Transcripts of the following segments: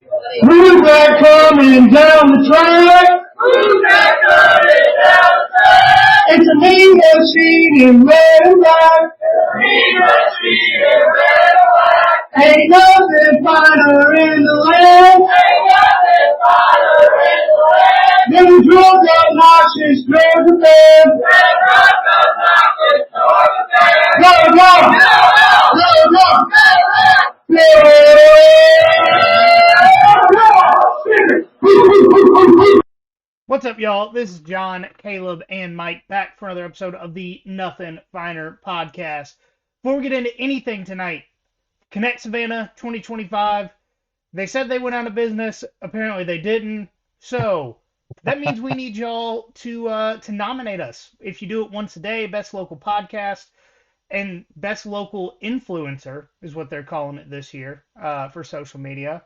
Who's that coming down the track? Who's that coming down the track? It's a mean machine in red and black. Mean machine in red and black. Ain't nothing finer in the land. Ain't nothing finer in the land. Them drunk obnoxious Georgia fans. Them drunk obnoxious Georgia fans. Go, go! Go, go! What's up, y'all? This is John, Caleb, and Mike back for another episode of the Nothing Finer podcast. Before we get into anything tonight, Connect Savannah 2025. They said they went out of business. Apparently they didn't. So that means we need y'all to nominate us. If you do it once a day, best local podcast and best local influencer is what they're calling it this year for social media.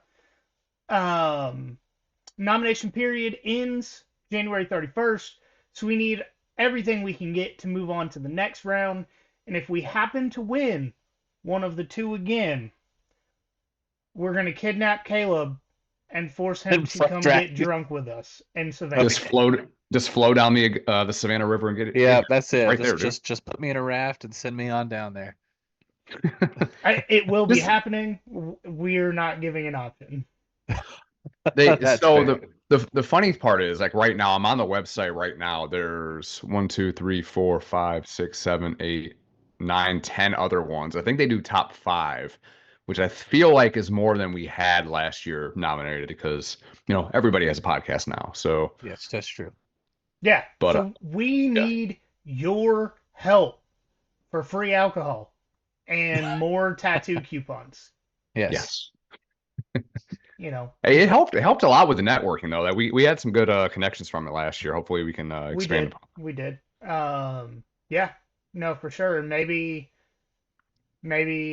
Nomination period ends January 31st, so we need everything we can get to move on to the next round. And if we happen to win one of the two again, we're going to kidnap Caleb and force him to come get drunk with us in Savannah. Just flow down the Savannah River and get it. Yeah, that's it. Right just put me in a raft and send me on down there. It will be happening. We're not giving an option. The funny part is, like, right now I'm on the website right now. There's 1, 2, 3, 4, 5, 6, 7, 8, 9, 10 other ones. I think they do top 5, which I feel like is more than we had last year nominated because, everybody has a podcast now. So yes, that's true. Yeah. But so we need your help for free alcohol and more tattoo coupons. Yes. It helped a lot with the networking, though. That we had some good connections from it last year. Hopefully we can expand upon it. We did. Yeah, no, for sure. And maybe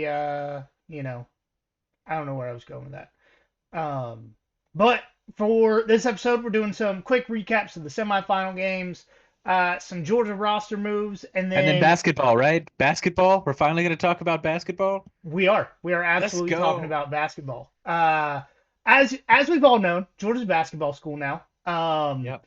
I don't know where I was going with that. But for this episode, we're doing some quick recaps of the semifinal games, some Georgia roster moves, and then basketball, right? Basketball. We're finally going to talk about basketball. We are absolutely talking about basketball. As we've all known, Georgia's a basketball school now. Yep.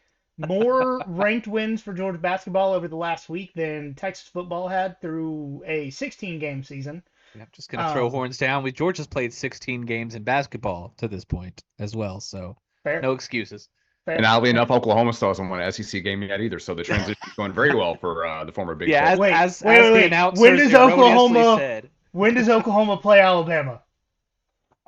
More ranked wins for Georgia basketball over the last week than Texas football had through a 16-game season. I'm just going to throw horns down. Georgia's played 16 games in basketball to this point as well, so fair. No excuses. Fair. And oddly enough, Oklahoma still hasn't won an SEC game yet either, so the transition is going very well for the former Big 12. As the announcers said. When does Oklahoma play Alabama?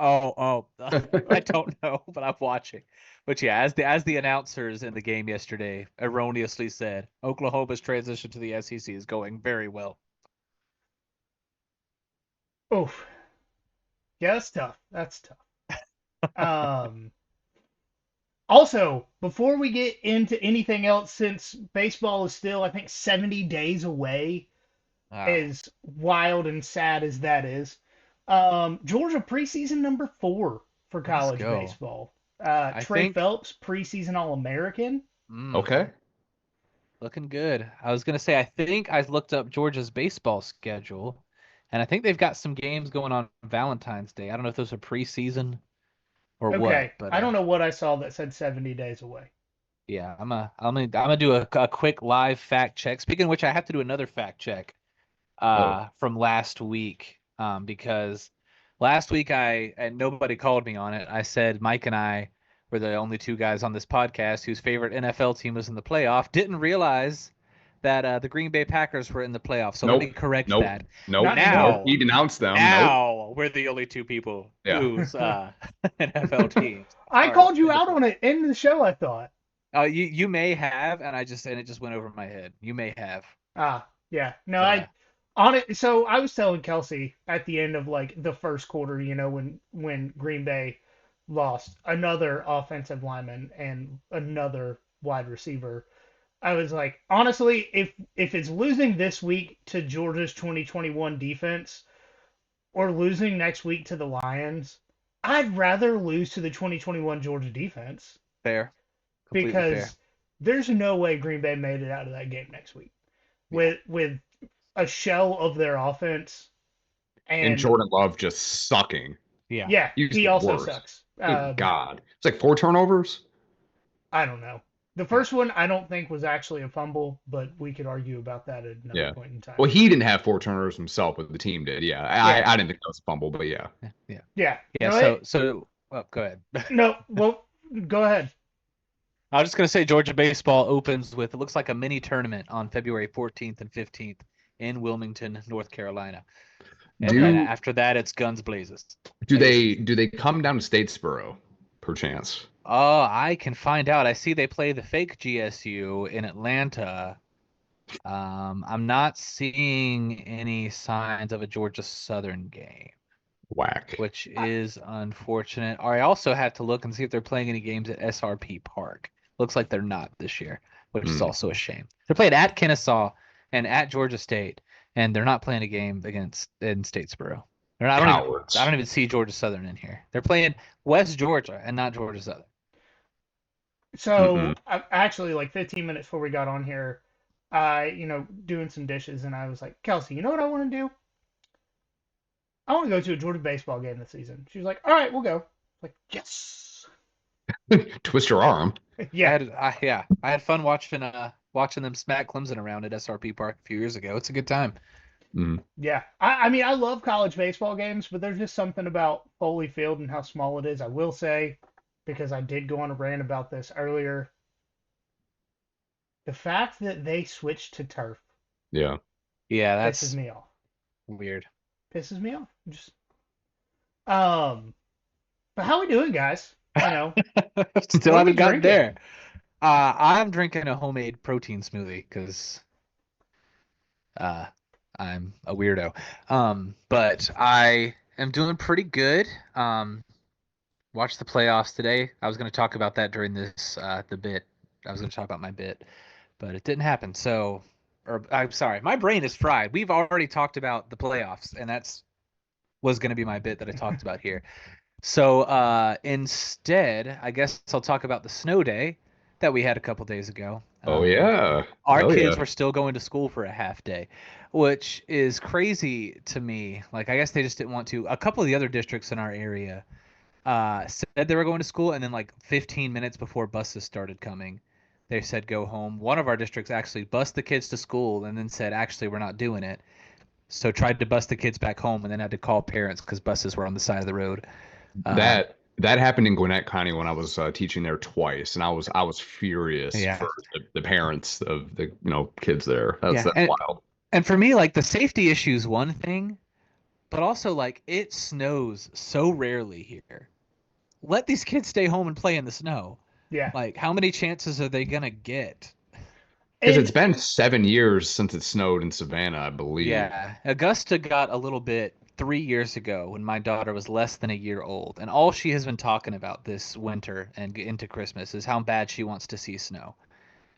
Oh, I don't know, but I'm watching. But yeah, as the announcers in the game yesterday erroneously said, Oklahoma's transition to the SEC is going very well. Oof. Yeah, that's tough. Also, before we get into anything else, since baseball is still, I think, 70 days away, as wild and sad as that is, Georgia preseason number 4 for college baseball. Trey Phelps, preseason All-American. Okay. Looking good. I was going to say, I think I looked up Georgia's baseball schedule, and I think they've got some games going on Valentine's Day. I don't know if those are preseason or what. But I don't know what I saw that said 70 days away. Yeah, I'm gonna do a quick live fact check. Speaking of which, I have to do another fact check from last week because last week and nobody called me on it. I said Mike and I were the only 2 guys on this podcast whose favorite NFL team was in the playoff. Didn't realize that the Green Bay Packers were in the playoffs. So let me correct that. Now he denounced them. Now we're the only 2 people whose NFL teams. I called you out on it in the show, I thought. You may have, and it just went over my head. You may have. Yeah. No, on it. So I was telling Kelsey at the end of like the first quarter, when Green Bay lost another offensive lineman and another wide receiver, I was like, honestly, if it's losing this week to Georgia's 2021 defense or losing next week to the Lions, I'd rather lose to the 2021 Georgia defense. Fair. Completely because there's no way Green Bay made it out of that game next week with a shell of their offense and Jordan Love just sucking. Yeah, he also sucks. Good God. It's like 4 turnovers? I don't know. The first one I don't think was actually a fumble, but we could argue about that at another Yeah. point in time. Well, he didn't have 4 turnovers himself, but the team did. Yeah. I didn't think that was a fumble, but yeah. Yeah. Yeah. Yeah. No, So go ahead. no. Well, go ahead. I was just gonna say Georgia baseball opens with, it looks like, a mini tournament on February 14th and 15th in Wilmington, North Carolina. And then Do after that, it's guns blazes. do they come down to Statesboro, perchance? Oh, I can find out. I see they play the fake GSU in Atlanta. I'm not seeing any signs of a Georgia Southern game, Whack. which is unfortunate. Or I also have to look and see if they're playing any games at SRP Park. Looks like they're not this year, which is also a shame. They're playing at Kennesaw and at Georgia State, and they're not playing a game in Statesboro. I don't even see Georgia Southern in here. They're playing West Georgia and not Georgia Southern. So actually, like 15 minutes before we got on here, doing some dishes, and I was like, Kelsey, you know what I want to do? I want to go to a Georgia baseball game this season. She was like, all right, we'll go. Like, yes. Twist your arm. Yeah. I had fun watching them smack Clemson around at SRP Park a few years ago. It's a good time. Yeah. I mean, I love college baseball games, but there's just something about Foley Field and how small it is. I will say, because I did go on a rant about this earlier, the fact that they switched to turf Yeah. Yeah, that's pisses me off. weird. Pisses me off. Just but how we doing, guys? Still What are haven't we gotten drinking? there. I'm drinking a homemade protein smoothie because I'm a weirdo. But I am doing pretty good. Watched the playoffs today. I was going to talk about that during this the bit. I was going to talk about my bit, but it didn't happen. So, I'm sorry, my brain is fried. We've already talked about the playoffs, and was going to be my bit that I talked about here. So instead, I guess I'll talk about the snow day that we had a couple days ago. Oh yeah. Our Hell kids yeah. were still going to school for a half day, which is crazy to me. Like, I guess they just didn't want to. A couple of the other districts in our area said they were going to school, and then like 15 minutes before buses started coming, they said go home. One of our districts actually bused the kids to school and then said, actually, we're not doing it. So tried to bus the kids back home and then had to call parents because buses were on the side of the road. That happened in Gwinnett County when I was teaching there twice, and I was furious for the parents of the kids there. That's wild. And for me, like, the safety issue is one thing, but also, like, it snows so rarely here. Let these kids stay home and play in the snow. Yeah. Like, how many chances are they gonna get? Because it's been 7 years since it snowed in Savannah, I believe. Yeah, Augusta got a little bit 3 years ago when my daughter was less than a year old, and all she has been talking about this winter and into Christmas is how bad she wants to see snow.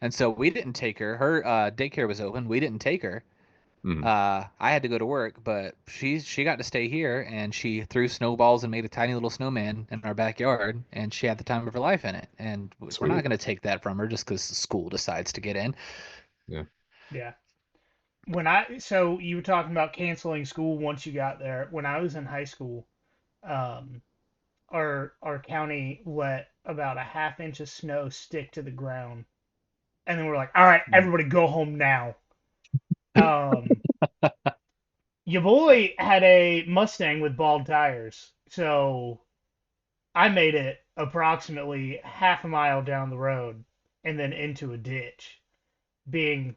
And so we didn't take her. Her daycare was open. We didn't take her. I had to go to work, but she got to stay here, and she threw snowballs and made a tiny little snowman in our backyard, and she had the time of her life in it. And we're not going to take that from her just because the school decides to get in. Yeah. Yeah. So you were talking about canceling school once you got there. When I was in high school, our county let about a half inch of snow stick to the ground, and then we're like, all right, everybody go home now. Your boy had a Mustang with bald tires, so I made it approximately half a mile down the road and then into a ditch, being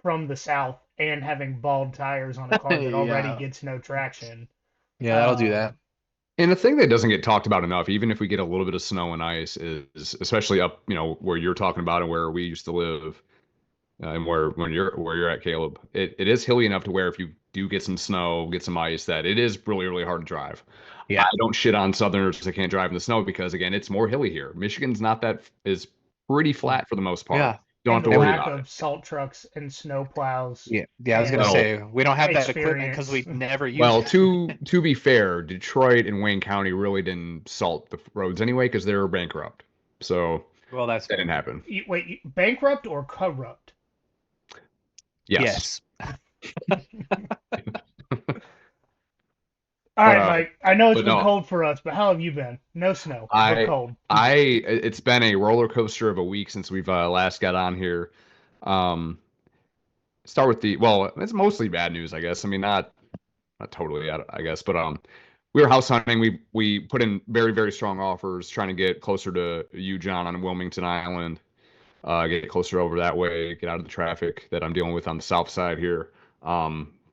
from the south and having bald tires on a car that already gets no traction. Yeah, that'll do that. And the thing that doesn't get talked about enough, even if we get a little bit of snow and ice, is especially up, where you're talking about and where we used to live, and where you're at, Caleb. It is hilly enough to where if you do get some snow, get some ice, that it is really, really hard to drive. Yeah. I don't shit on Southerners that can't drive in the snow because, again, it's more hilly here. Michigan's not is pretty flat for the most part. Yeah. Don't have to worry about of salt trucks and snow plows. Yeah, I was gonna say we don't have that equipment because we never use. Well, to be fair, Detroit and Wayne County really didn't salt the roads anyway because they were bankrupt. So that didn't happen. Wait, bankrupt or corrupt? Yes. All But right, Mike. I know it's but been no, cold for us, but how have you been? No snow, but cold. it's been a roller coaster of a week since we've last got on here. Um, Start with well, it's mostly bad news, I guess. I mean, not totally, I guess, but we were house hunting. We put in very very strong offers, trying to get closer to you, John, on Wilmington Island. Get closer over that way, get out of the traffic that I'm dealing with on the south side here.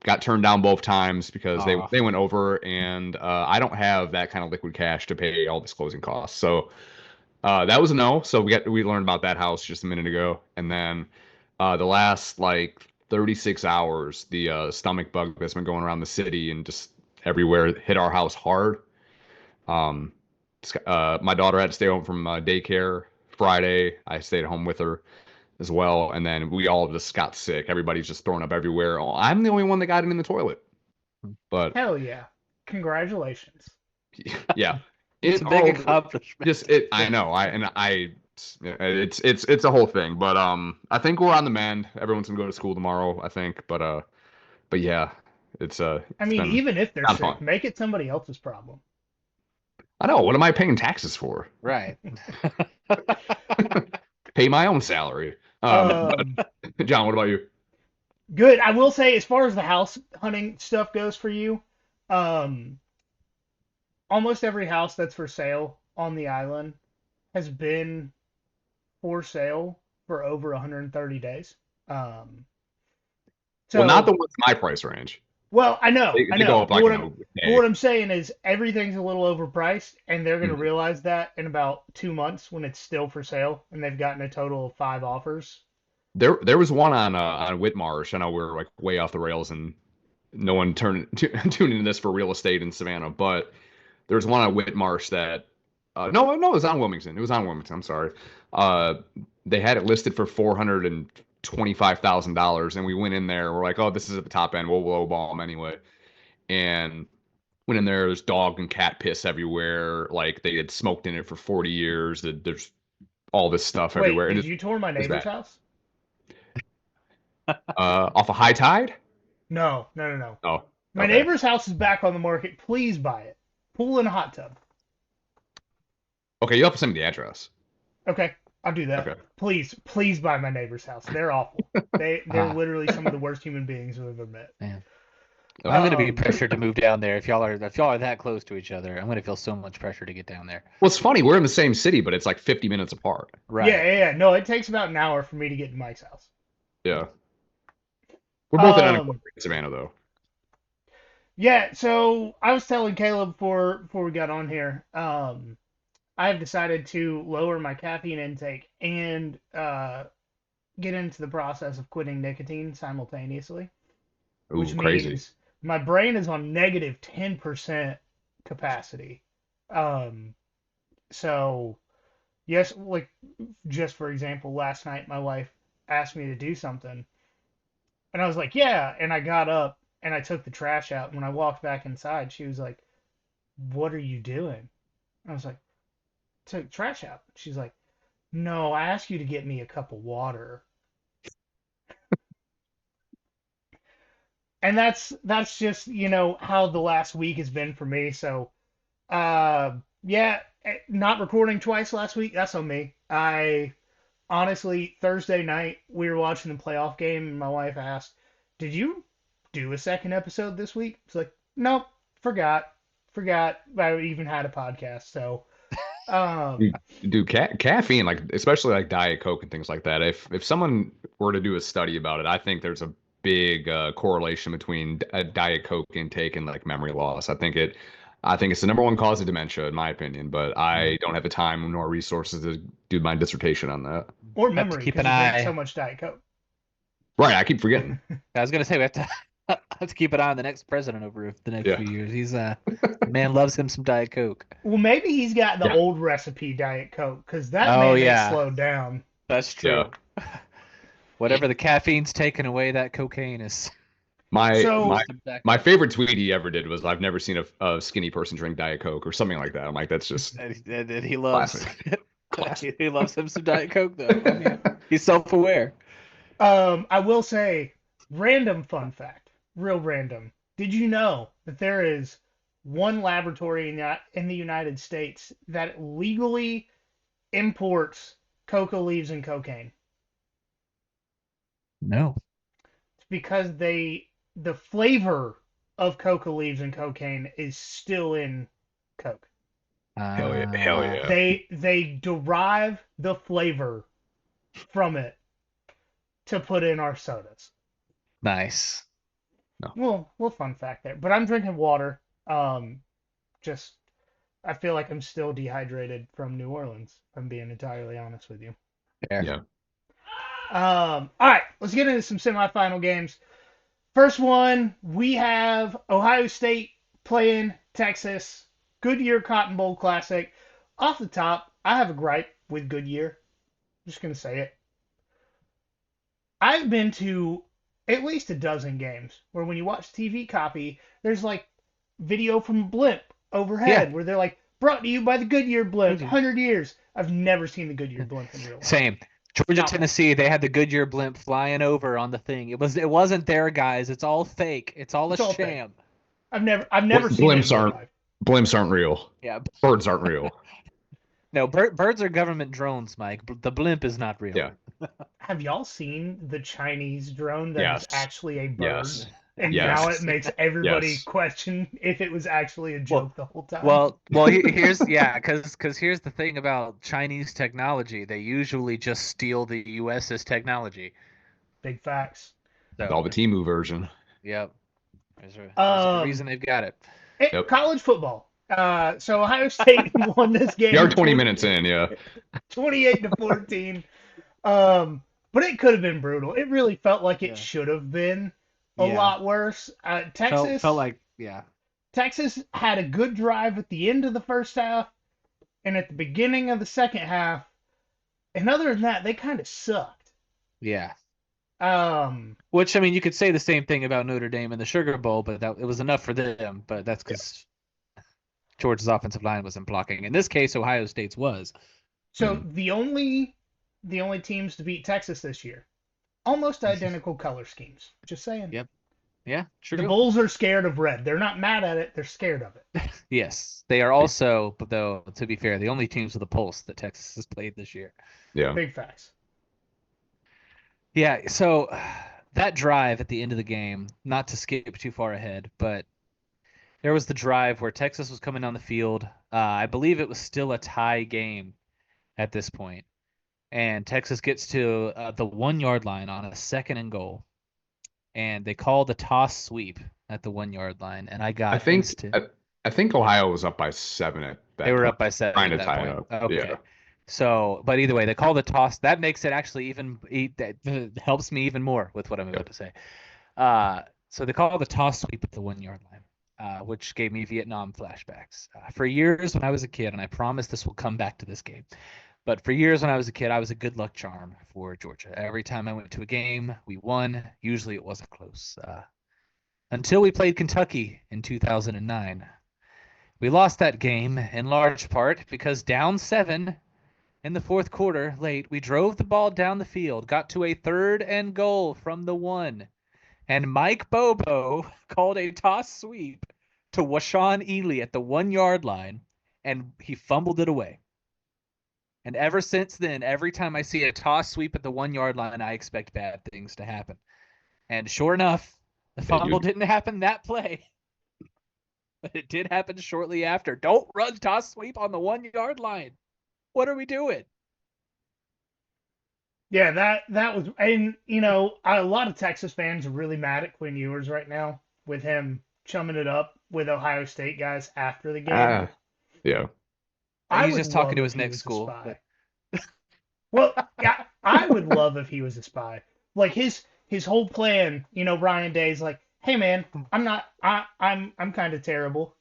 Got turned down both times because Aw. they went over, and I don't have that kind of liquid cash to pay all this closing costs. So that was a no. So we learned about that house just a minute ago, and then the last like 36 hours, the stomach bug that's been going around the city and just everywhere hit our house hard. Um, my daughter had to stay home from daycare Friday. I stayed home with her as well, and then we all just got sick. Everybody's just throwing up everywhere. Oh, I'm the only one that got it in the toilet. But Hell yeah! Congratulations. yeah, It's a big accomplishment. just it. I know. It's a whole thing. But I think we're on the mend. Everyone's gonna go to school tomorrow, I think. But yeah, I it's mean, been even if they're not sick, fun. make it somebody else's problem. I know. What am I paying taxes for? Right. Pay my own salary. Um, John, what about you? Good. I will say, as far as the house hunting stuff goes for you, um, almost every house that's for sale on the island has been for sale for over 130 days. Um, Well, not the so, ones in my price range. well, I know, I They go know, up like a but what day. I'm saying is everything's a little overpriced, and they're going to Mhm. realize that in about 2 months when it's still for sale, and they've gotten a total of 5 offers. There was one on Whitmarsh. I know we're like way off the rails and no one tuning into this for real estate in Savannah, but there's one on Whitmarsh that no, it was on Wilmington. It was on Wilmington. I'm sorry. Uh, they had it listed for $425,000, and we went in there. We're like, oh, this is at the top end. We'll lowball them anyway. And went in there. There's dog and cat piss everywhere. Like they had smoked in it for 40 years. There's all this stuff Wait, everywhere, and did you tour my it's neighbor's bad. house? Off a high tide. No, no, no, no. Oh, My okay. neighbor's house is back on the market. Please buy it. Pool and a hot tub. Okay, you have to send me the address. Okay, I'll do that. Okay. Please, please buy my neighbor's house. They're awful. They're Ah, literally some of the worst human beings I've ever met. man. I'm Okay. gonna be Um, pressured to move down there if y'all are that close to each other. I'm gonna feel so much pressure to get down there. Well, it's funny. We're in the same city, but it's like 50 minutes apart. yeah, Right. yeah, yeah. No, it takes about an hour for me to get to Mike's house. Yeah. We're both in Um, unincorporated Savannah, though. yeah. So I was telling Caleb before we got on here. I've decided to lower my caffeine intake and get into the process of quitting nicotine simultaneously, which Ooh, crazy. means my brain is on negative 10% capacity. Um, so yes, like just for example, last night my wife asked me to do something, and I was like, yeah, and I got up and I took the trash out. And when I walked back inside, she was like, "What are you doing?" I was like, "Took trash out." She's like, "No, I asked you to get me a cup of water." And that's just, how the last week has been for me. So yeah, not recording twice last week, that's on me. I honestly, Thursday night we were watching the playoff game and my wife asked, "Did you do a second episode this week?" It's like, "Nope, forgot I even had a podcast." So um Do caffeine, like especially like Diet Coke and things like that. If someone were to do a study about it, I think there's a big correlation between Diet Coke intake and like memory loss. I think it's the number one cause of dementia, in my opinion. But I don't have the time nor resources to do my dissertation on that. or Have to memory keep because an you drink so eye. much Diet Coke. Right, I keep forgetting. I was gonna say we have to have to keep an eye on the next president over the next Yeah, few years. He's the man loves him some Diet Coke. Well, maybe he's got the yeah, old recipe Diet Coke because that Oh man ain't yeah, slowed down. that's yeah. true. Whatever the caffeine's taken away, that cocaine is. My So my Boost him back my up. favorite tweet he ever did was, "I've never seen a skinny person drink Diet Coke," or something like that. I'm like, that's just And he loves classic. Classic. he loves him some Diet Coke though. I mean, he's self-aware. I will say, random fun fact, real random. Did you know that there is one laboratory in the United States that legally imports coca leaves and cocaine? No. It's because the flavor of coca leaves and cocaine is still in Coke. Hell yeah. Hell yeah. They derive the flavor from it to put in our sodas. Nice. Well, fun fact there. But I'm drinking water. Just I feel like I'm still dehydrated from New Orleans. If I'm being entirely honest with you. Fair. Yeah. All right, let's get into some semifinal games. First one, we have Ohio State playing Texas. Goodyear Cotton Bowl Classic. Off the top, I have a gripe with Goodyear. I'm just gonna say it. I've been to at least a dozen games where when you watch TV copy, there's like video from Blimp overhead where they're like, brought to you by the Goodyear Blimp, 100 years. I've never seen the Goodyear Blimp in real life. Same. Georgia, Tennessee, they had the Goodyear Blimp flying over on the thing. It wasn't there, guys. It's all fake. It's all a sham. Fake. I've never seen blimps it in aren't real life. Blimps aren't real. Yeah. Birds aren't real. No, birds are government drones, Mike. The blimp is not real. Yeah. Have y'all seen the Chinese drone that is actually a bird? Yes. And Yes. now it makes everybody Yes. question if it was actually a joke the whole time. Well, here's because here's the thing about Chinese technology. They usually just steal the U.S.'s technology. Big facts. So, All the Temu version. Yep. There's a reason they've got it. Yep. College football. So Ohio State won this game. You are 20 minutes in, yeah. 28-14. But it could have been brutal. It really felt like it should have been a lot worse. Texas felt like Texas had a good drive at the end of the first half and at the beginning of the second half. And other than that, they kind of sucked. Yeah. Which, I mean, you could say the same thing about Notre Dame in the Sugar Bowl, but it was enough for them. But that's because Georgia's offensive line wasn't blocking. In this case, Ohio State's was. So the only teams to beat Texas this year, almost identical color schemes. Just saying. Yep. Yeah, true. The Bulls are scared of red. They're not mad at it. They're scared of it. Yes. They are also, though, to be fair, the only teams with a pulse that Texas has played this year. Yeah. Big facts. Yeah, so that drive at the end of the game, not to skip too far ahead, but there was the drive where Texas was coming down the field. I believe it was still a tie game at this point. And Texas gets to the 1-yard line on a 2nd and goal. And they call the toss sweep at the 1-yard line. And I think Ohio was up by 7 at that They were point, up by 7 trying at to that tie point. it up. Okay. Yeah. So, but either way, they call the toss. That makes it actually that helps me even more with what I'm about to say. So they call the toss sweep at the 1-yard line, which gave me Vietnam flashbacks. For years when I was a kid, and I promise this will come back to this game, but for years when I was a kid, I was a good luck charm for Georgia. Every time I went to a game, we won. Usually it wasn't close. Until we played Kentucky in 2009. We lost that game in large part because down 7 in the 4th quarter, late, we drove the ball down the field, got to a 3rd and goal from the 1, and Mike Bobo called a toss sweep to Washawn Ely at the 1-yard line, and he fumbled it away. And ever since then, every time I see a toss sweep at the 1-yard line, I expect bad things to happen. And sure enough, the fumble didn't happen that play. But it did happen shortly after. Don't run toss sweep on the 1-yard line. What are we doing? Yeah, that was, and a lot of Texas fans are really mad at Quinn Ewers right now with him chumming it up with Ohio State guys after the game. Yeah. He's just talking to his next school. Well, yeah, I would love if he was a spy. Like his whole plan, Ryan Day's like, hey man, I'm kind of terrible,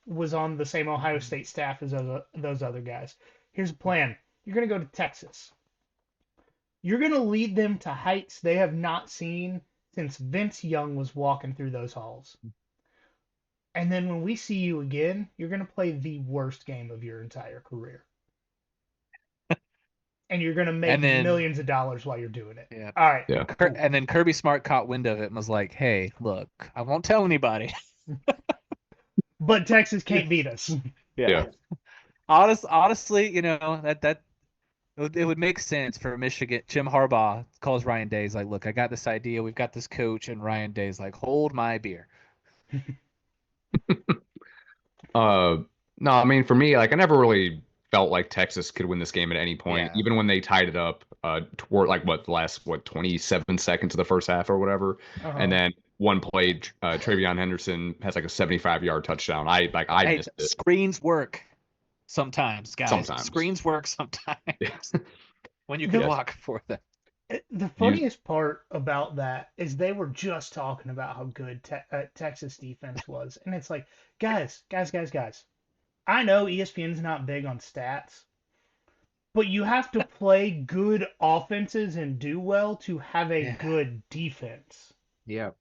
was on the same Ohio State staff as those other guys. Here's a plan. You're going to go to Texas. You're going to lead them to heights they have not seen since Vince Young was walking through those halls. And then when we see you again, you're going to play the worst game of your entire career. And you're going to make millions of dollars while you're doing it. Yeah. All right. Yeah. And then Kirby Smart caught wind of it and was like, hey, look, I won't tell anybody. but Texas can't beat us. Yeah. Honestly, that it would make sense for Michigan. Jim Harbaugh calls Ryan Day. He's like, "Look, I got this idea. We've got this coach," and Ryan Day's like, "Hold my beer." No, I mean for me, like I never really felt like Texas could win this game at any point, Yeah. even when they tied it up toward like the last 27 seconds of the first half or whatever, and then one play, Travion Henderson has like a 75-yard touchdown. I Hey, missed it screens work sometimes, guys. sometimes. Screens work sometimes when you can block for them. The funniest part about that is they were just talking about how good Texas defense was, and it's like, guys. I know ESPN's not big on stats, but you have to play good offenses and do well to have a good defense. Yeah.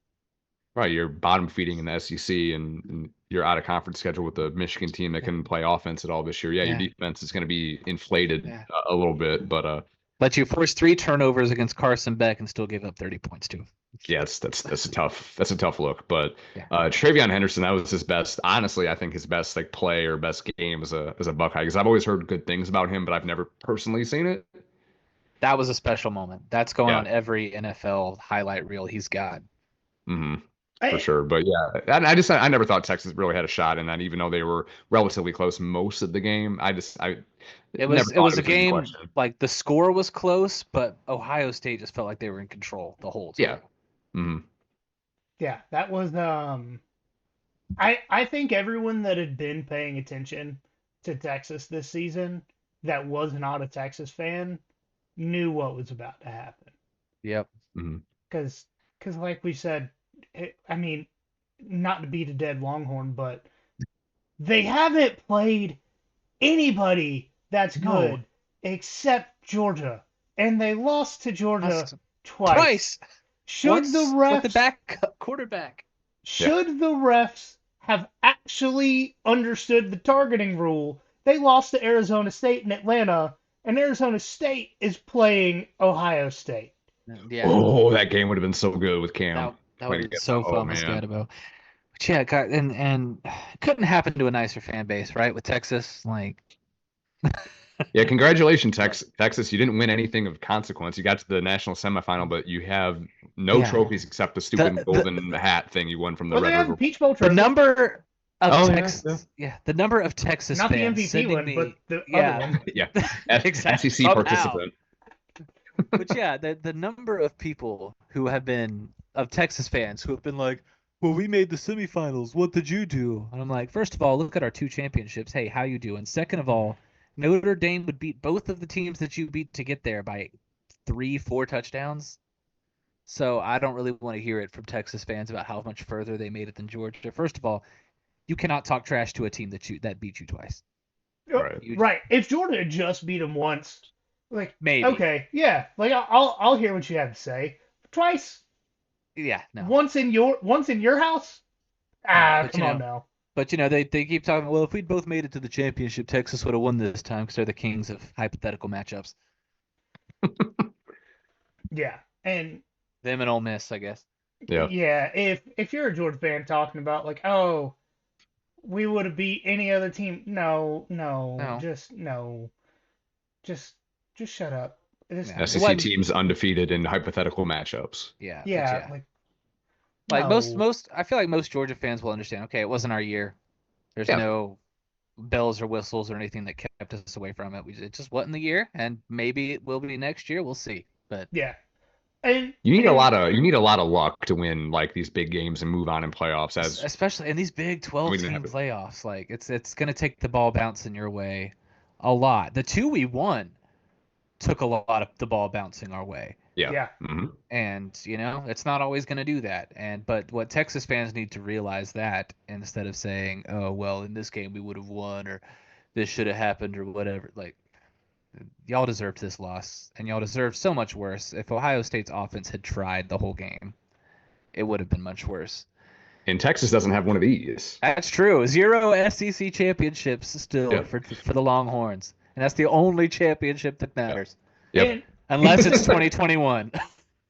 Right, you're bottom feeding in the SEC, and you're out of conference schedule with the Michigan team that can play offense at all this year. Yeah, your defense is going to be inflated a little bit, but let you force 3 turnovers against Carson Beck and still give up 30 points to him. Yeah, that's a tough look. But Travion Henderson, that was his best. Honestly, I think his best like play or best game as a Buckeye, because I've always heard good things about him, but I've never personally seen it. That was a special moment. That's going on every NFL highlight reel he's got. For sure. But yeah, I never thought Texas really had a shot in that, even though they were relatively close most of the game. It was a game like the score was close, but Ohio State just felt like they were in control the whole time. Yeah. Yeah, that was I think everyone that had been paying attention to Texas this season that was not a Texas fan knew what was about to happen. Yep. Because like we said, I mean, not to beat a dead Longhorn, but they haven't played anybody that's good except Georgia, and they lost to Georgia twice. Once the refs with the back quarterback? Should the refs have actually understood the targeting rule, they lost to Arizona State in Atlanta, and Arizona State is playing Ohio State. Yeah. Oh, that game would have been so good with Cam. That would have been so fun with Scatterbo. But yeah, and it couldn't happen to a nicer fan base, right? With Texas, like. Yeah, congratulations, Texas. You didn't win anything of consequence. You got to the national semifinal, but you have no trophies except the stupid golden hat thing you won from the Red River. Peach Bowl trophy. The number of Texas, the number of Texas not fans the MVP one, but the other one. Yeah, exactly. SEC participant. But yeah, the number of people who have been of Texas fans who have been like, well, we made the semifinals. What did you do? And I'm like, first of all, look at our 2 championships. Hey, how you doing? Second of all, Notre Dame would beat both of the teams that you beat to get there by 3-4 touchdowns. So I don't really want to hear it from Texas fans about how much further they made it than Georgia. First of all, you cannot talk trash to a team that beat you twice. Right. If Georgia had just beat them once, like maybe. Okay, yeah. Like I'll hear what you have to say. Twice. Yeah. No. Once in your house. Come on now. But they keep talking. Well, if we'd both made it to the championship, Texas would have won this time because they're the kings of hypothetical matchups. Yeah, and them and Ole Miss, I guess. Yeah. Yeah, if you're a Georgia fan talking about like, oh, we would have beat any other team. No. Just shut up. SEC teams undefeated in hypothetical matchups. Yeah. Like most, I feel like most Georgia fans will understand. Okay, it wasn't our year. There's no bells or whistles or anything that kept us away from it. It just wasn't the year, and maybe it will be next year. We'll see. But yeah, and you need a lot of luck to win like these big games and move on in playoffs, especially in these big 12-team playoffs. Like it's gonna take the ball bouncing your way a lot. The 2 we won took a lot of the ball bouncing our way. Yeah. Mm-hmm. And it's not always going to do that. But what Texas fans need to realize that instead of saying, "Oh, well, in this game we would have won," or "This should have happened," or whatever, like y'all deserved this loss, and y'all deserved so much worse. If Ohio State's offense had tried the whole game, it would have been much worse. And Texas doesn't have one of these. That's true. 0 SEC championships still for the Longhorns, and that's the only championship that matters. Yep. Unless it's 2021.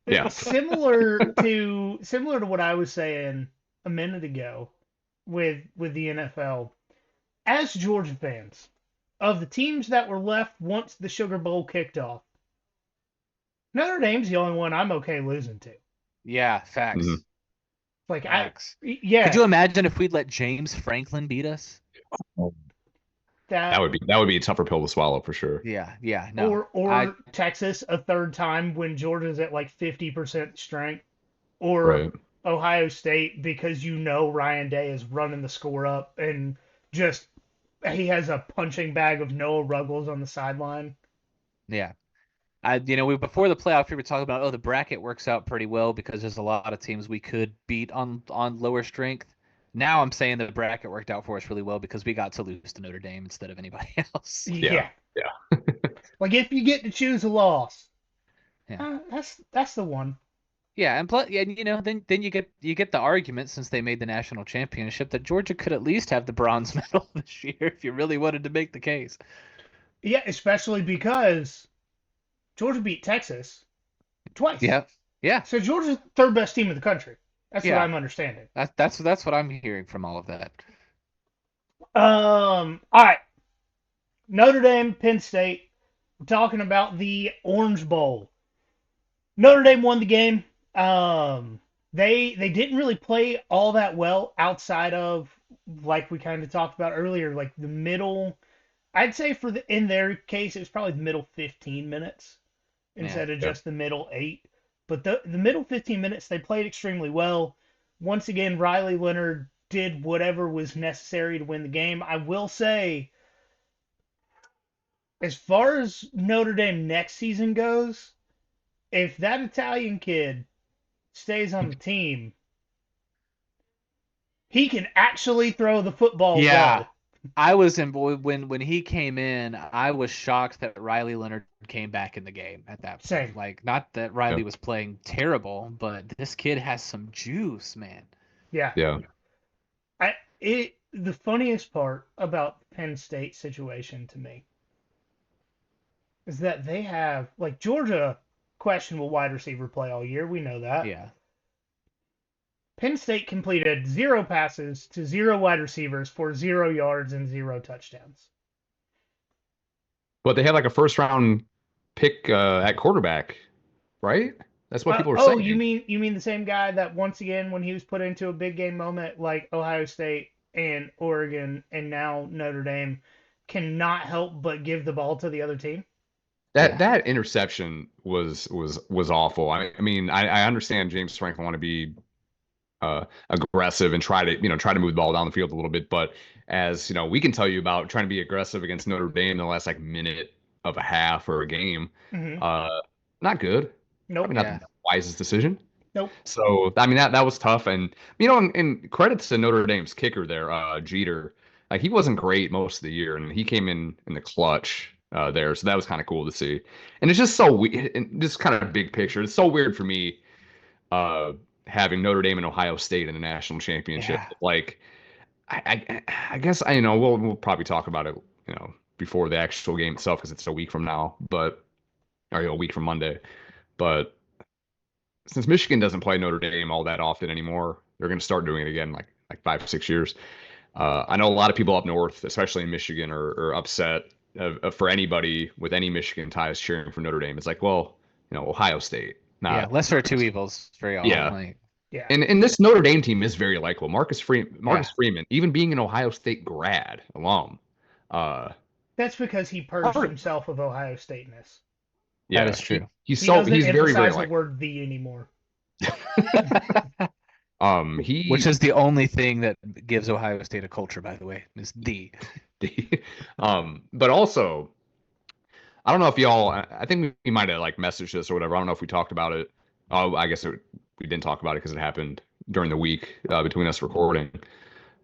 Yeah. Similar to what I was saying a minute ago, with the NFL. As Georgia fans, of the teams that were left once the Sugar Bowl kicked off, Notre Dame's the only one I'm okay losing to. Yeah, facts. Mhm. Like Facts. yeah. Could you imagine if we'd let James Franklin beat us? That would be a tougher pill to swallow for sure. Yeah, no. Or Texas a third time when Georgia's at like 50% strength, or Right. Ohio State because Ryan Day is running the score up and just he has a punching bag of Noah Ruggles on the sideline. Yeah. Before the playoff, we were talking about, the bracket works out pretty well because there's a lot of teams we could beat on lower strength. Now I'm saying the bracket worked out for us really well because we got to lose to Notre Dame instead of anybody else. Yeah. Yeah. Like if you get to choose a loss, Yeah. that's the one. Yeah, and plus, then you get the argument, since they made the national championship, that Georgia could at least have the bronze medal this year if you really wanted to make the case. Yeah, especially because Georgia beat Texas twice. Yeah. So Georgia's the third best team in the country. That's what Yeah. I'm understanding. That's what I'm hearing from all of that. All right. Notre Dame, Penn State. We're talking about the Orange Bowl. Notre Dame won the game. They didn't really play all that well outside of, like we kind of talked about earlier, like the middle. I'd say in their case it was probably the middle 15 minutes instead of just the middle 8. But the middle 15 minutes they played extremely well. Once again, Riley Leonard did whatever was necessary to win the game. I will say, as far as Notre Dame next season goes, if that Italian kid stays on the team, he can actually throw the football well. I was when he came in, I was shocked that Riley Leonard came back in the game at that point. Same. Like, not that Riley was playing terrible, but this kid has some juice, man. Yeah. Yeah. The funniest part about the Penn State situation to me is that they have, like, Georgia, questionable wide receiver play all year. We know that. Yeah. Penn State completed 0 passes to 0 wide receivers for 0 yards and 0 touchdowns. But they had like a first round pick at quarterback, right? That's what people are saying. Oh, you mean the same guy that once again, when he was put into a big game moment like Ohio State and Oregon and now Notre Dame, cannot help but give the ball to the other team? That interception was awful. I mean, I understand James Franklin want to be aggressive and try to move the ball down the field a little bit, but as we can tell you about trying to be aggressive against Notre Dame in the last like minute of a half or a game, not good. Nope. Probably not the wisest decision. Nope. So I mean that was tough, and and credits to Notre Dame's kicker there, Jeter. Like, he wasn't great most of the year, and he came in the clutch there, so that was kind of cool to see. And it's just so weird, and just kind of big picture. It's so weird for me having Notre Dame and Ohio State in a national championship. Yeah. Like, I guess we'll probably talk about it before the actual game itself because it's a week from now, or a week from Monday. But since Michigan doesn't play Notre Dame all that often anymore, they're going to start doing it again like 5 or 6 years. I know a lot of people up north, especially in Michigan, are upset for anybody with any Michigan ties cheering for Notre Dame. It's like, well, Ohio State. Lesser of two evils, very often. Yeah. And this Notre Dame team is very likable. Marcus Freeman, even being an Ohio State grad alum. That's because he purged himself of Ohio Stateness. Yeah, that is true. He's very, very likable. The word "the" anymore. Which is the only thing that gives Ohio State a culture, by the way, is the. But also, I don't know if y'all. I think we might have like messaged this or whatever. I don't know if we talked about it. Oh, I guess we didn't talk about it because it happened during the week between us recording.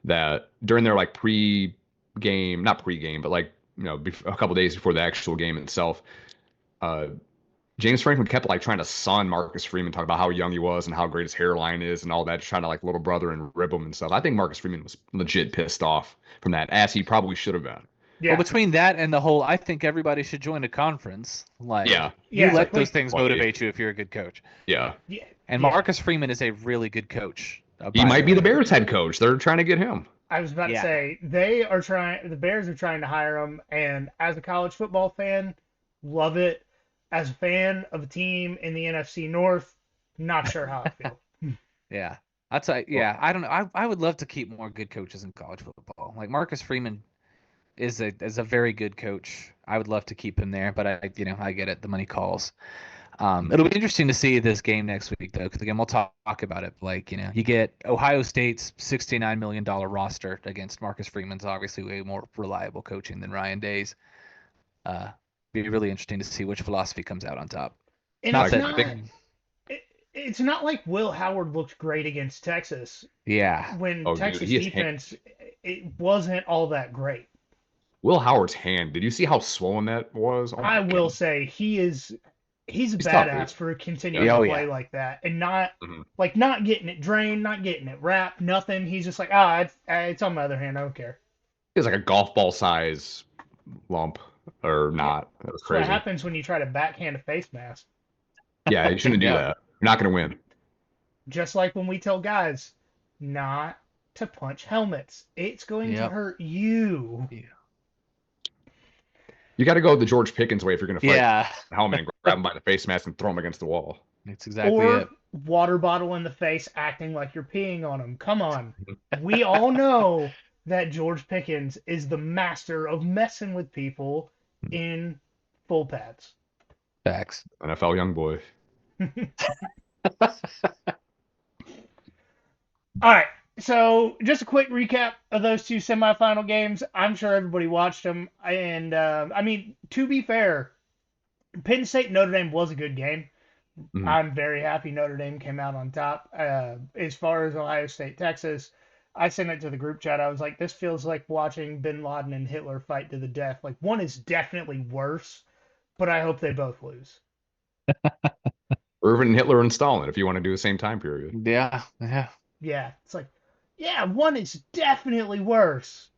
That during their like pre-game, not pre-game, but like a couple days before the actual game itself, James Franklin kept like trying to son Marcus Freeman, talk about how young he was and how great his hairline is and all that, just trying to like little brother and rib him and stuff. I think Marcus Freeman was legit pissed off from that, as he probably should have been. Yeah. Well, between that and the whole, I think everybody should join a conference. Like, you let those things motivate you if you're a good coach. Yeah. And Marcus Freeman is a really good coach. He might be the Bears head coach. They're trying to get him. I was about to Yeah. say the Bears are trying to hire him, and as a college football fan, love it. As a fan of a team in the NFC North, not sure how I feel. Yeah. I'd say, yeah, I don't know. I would love to keep more good coaches in college football. Like Marcus Freeman is a very good coach. I would love to keep him there, but I get it. The money calls. It'll be interesting to see this game next week, though, because again, we'll talk about it. Like, you get Ohio State's $69 million roster against Marcus Freeman's obviously way more reliable coaching than Ryan Day's. Be really interesting to see which philosophy comes out on top. And Not it's that, not it's not like Will Howard looked great against Texas yeah, when Oh, dude, Texas he is defense it wasn't all that great. Will Howard's hand. Did you see how swollen that was? Oh I my will God. say he's a He's tough, badass dude. for continuing Yeah. to Oh, play yeah. like that and not Mhm. not getting it drained, not getting it wrapped, nothing. He's just like, it's on my other hand. I don't care. He has like a golf ball size lump or Yeah, not. That was that's what crazy. happens when you try to backhand a face mask. Yeah, you shouldn't do Yeah. that. You're not going to win. Just like when we tell guys not to punch helmets, it's going to Yep. hurt you. You got to go the George Pickens way if you're going to fight Yeah, the helmet and grab him by the face mask and throw him against the wall. that's exactly Or it. water bottle in the face acting like you're peeing on him. Come on. We all know that George Pickens is the master of messing with people in full pads. Facts. NFL young boy. All right. So, just a quick recap of those two semifinal games. I'm sure everybody watched them. And, to be fair, Penn State Notre Dame was a good game. Mhm. I'm very happy Notre Dame came out on top. As far as Ohio State, Texas, I sent it to the group chat. I was like, this feels like watching Bin Laden and Hitler fight to the death. Like, one is definitely worse, but I hope they both lose. Irvin, Hitler, and Stalin, if you want to do the same time period. Yeah. Yeah, it's like, yeah, one is definitely worse.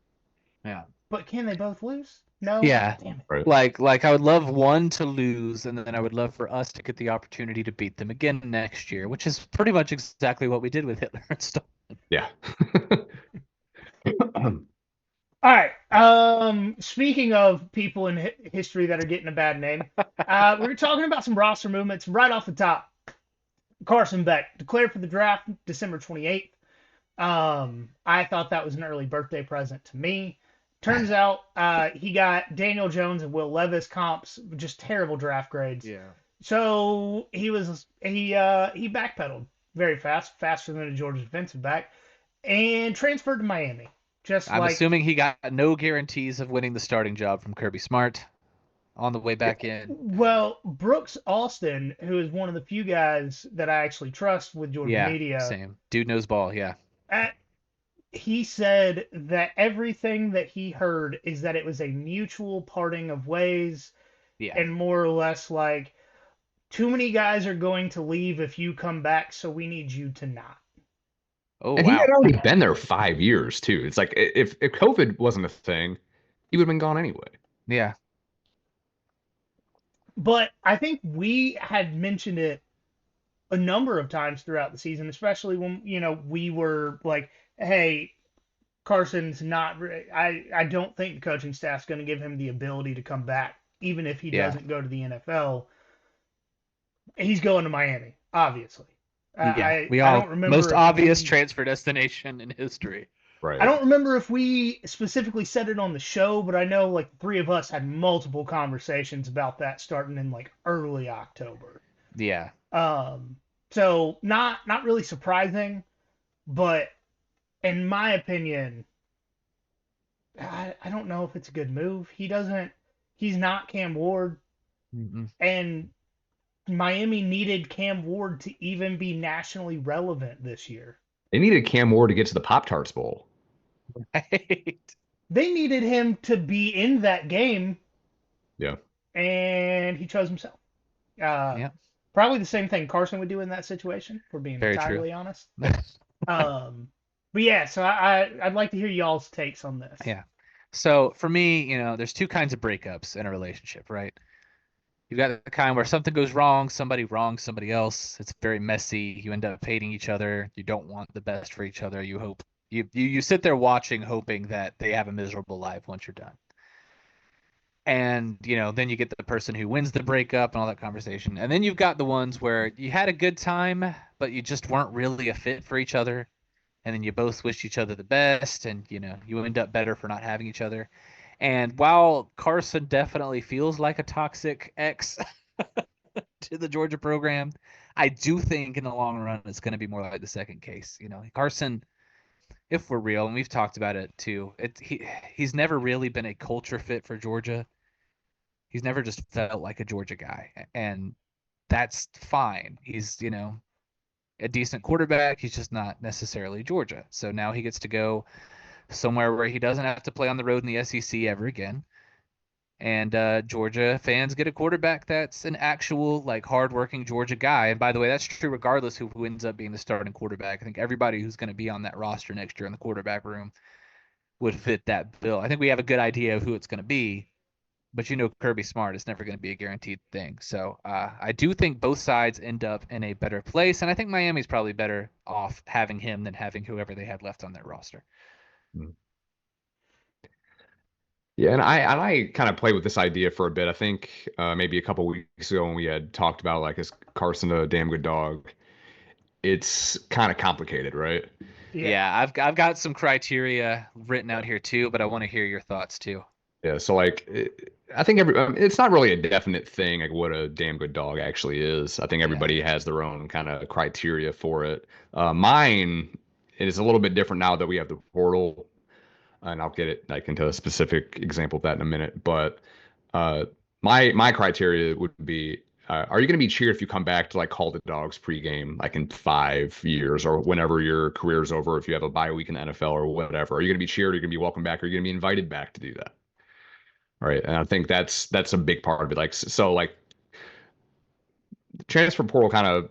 Yeah. But can they both lose? No. Yeah. Damn it. Right. Like I would love one to lose, and then I would love for us to get the opportunity to beat them again next year, which is pretty much exactly what we did with Hitler and Stalin. Yeah. All right. Speaking of people in history that are getting a bad name, we were talking about some roster movements right off the top. Carson Beck declared for the draft December 28th. I thought that was an early birthday present to me. Turns out he got Daniel Jones and Will Levis comps, just terrible draft grades. Yeah. So he backpedaled very fast, faster than a Georgia defensive back, and transferred to Miami. I'm assuming he got no guarantees of winning the starting job from Kirby Smart on the way back in. Well, Brooks Austin, who is one of the few guys that I actually trust with Georgia media, same. Dude knows ball, yeah. He said that everything that he heard is that it was a mutual parting of ways, and more or less like, too many guys are going to leave if you come back, so we need you to not. Oh, And wow. he had already been there 5 years, too. It's like if COVID wasn't a thing, he would have been gone anyway. Yeah. But I think we had mentioned it a number of times throughout the season, especially when, we were like, hey, Carson's not, I don't think the coaching staff's going to give him the ability to come back, even if he doesn't go to the NFL. He's going to Miami, obviously. I don't remember most obvious transfer destination in history. Right. I don't remember if we specifically said it on the show, but I know like the three of us had multiple conversations about that starting in like early October. Yeah. So not really surprising, but in my opinion, I don't know if it's a good move. He's not Cam Ward. Mm-mm. And Miami needed Cam Ward to even be nationally relevant this year. They needed Cam Ward to get to the Pop-Tarts Bowl. Right. They needed him to be in that game. Yeah. And he chose himself. Probably the same thing Carson would do in that situation, for being entirely honest. But yeah, so I'd like to hear y'all's takes on this. Yeah. So for me, there's two kinds of breakups in a relationship, right? You've got the kind where something goes wrong, somebody wrongs somebody else. It's very messy. You end up hating each other. You don't want the best for each other. You hope You sit there watching, hoping that they have a miserable life once you're done. And, then you get the person who wins the breakup and all that conversation. And then you've got the ones where you had a good time, but you just weren't really a fit for each other. And then you both wish each other the best, and, you end up better for not having each other. And while Carson definitely feels like a toxic ex to the Georgia program, I do think in the long run it's going to be more like the second case. Carson, if we're real, and we've talked about it too, he's never really been a culture fit for Georgia. He's never just felt like a Georgia guy, and that's fine. He's, a decent quarterback. He's just not necessarily Georgia. So now he gets to go somewhere where he doesn't have to play on the road in the SEC ever again. And Georgia fans get a quarterback that's an actual, like, hardworking Georgia guy. And by the way, that's true regardless who ends up being the starting quarterback. I think everybody who's going to be on that roster next year in the quarterback room would fit that bill. I think we have a good idea of who it's going to be. But Kirby Smart is never going to be a guaranteed thing. So I do think both sides end up in a better place, and I think Miami's probably better off having him than having whoever they had left on their roster. Yeah, and I kind of played with this idea for a bit. I think maybe a couple weeks ago when we had talked about, like, is Carson a damn good dog? It's kind of complicated, right? Yeah, I've got some criteria written out here too, but I want to hear your thoughts too. Yeah, so, like, I think it's not really a definite thing, like, what a damn good dog actually is. I think everybody has their own kind of criteria for it. Mine is a little bit different now that we have the portal, and I'll get it, like, into a specific example of that in a minute. But my criteria would be, are you going to be cheered if you come back to, like, call the Dogs pregame, like, in 5 years or whenever your career's over, if you have a bye week in the NFL or whatever? Are you going to be cheered? Are you going to be welcomed back? Are you going to be invited back to do that? Right. And I think that's a big part of it. Like, so, like, the transfer portal kind of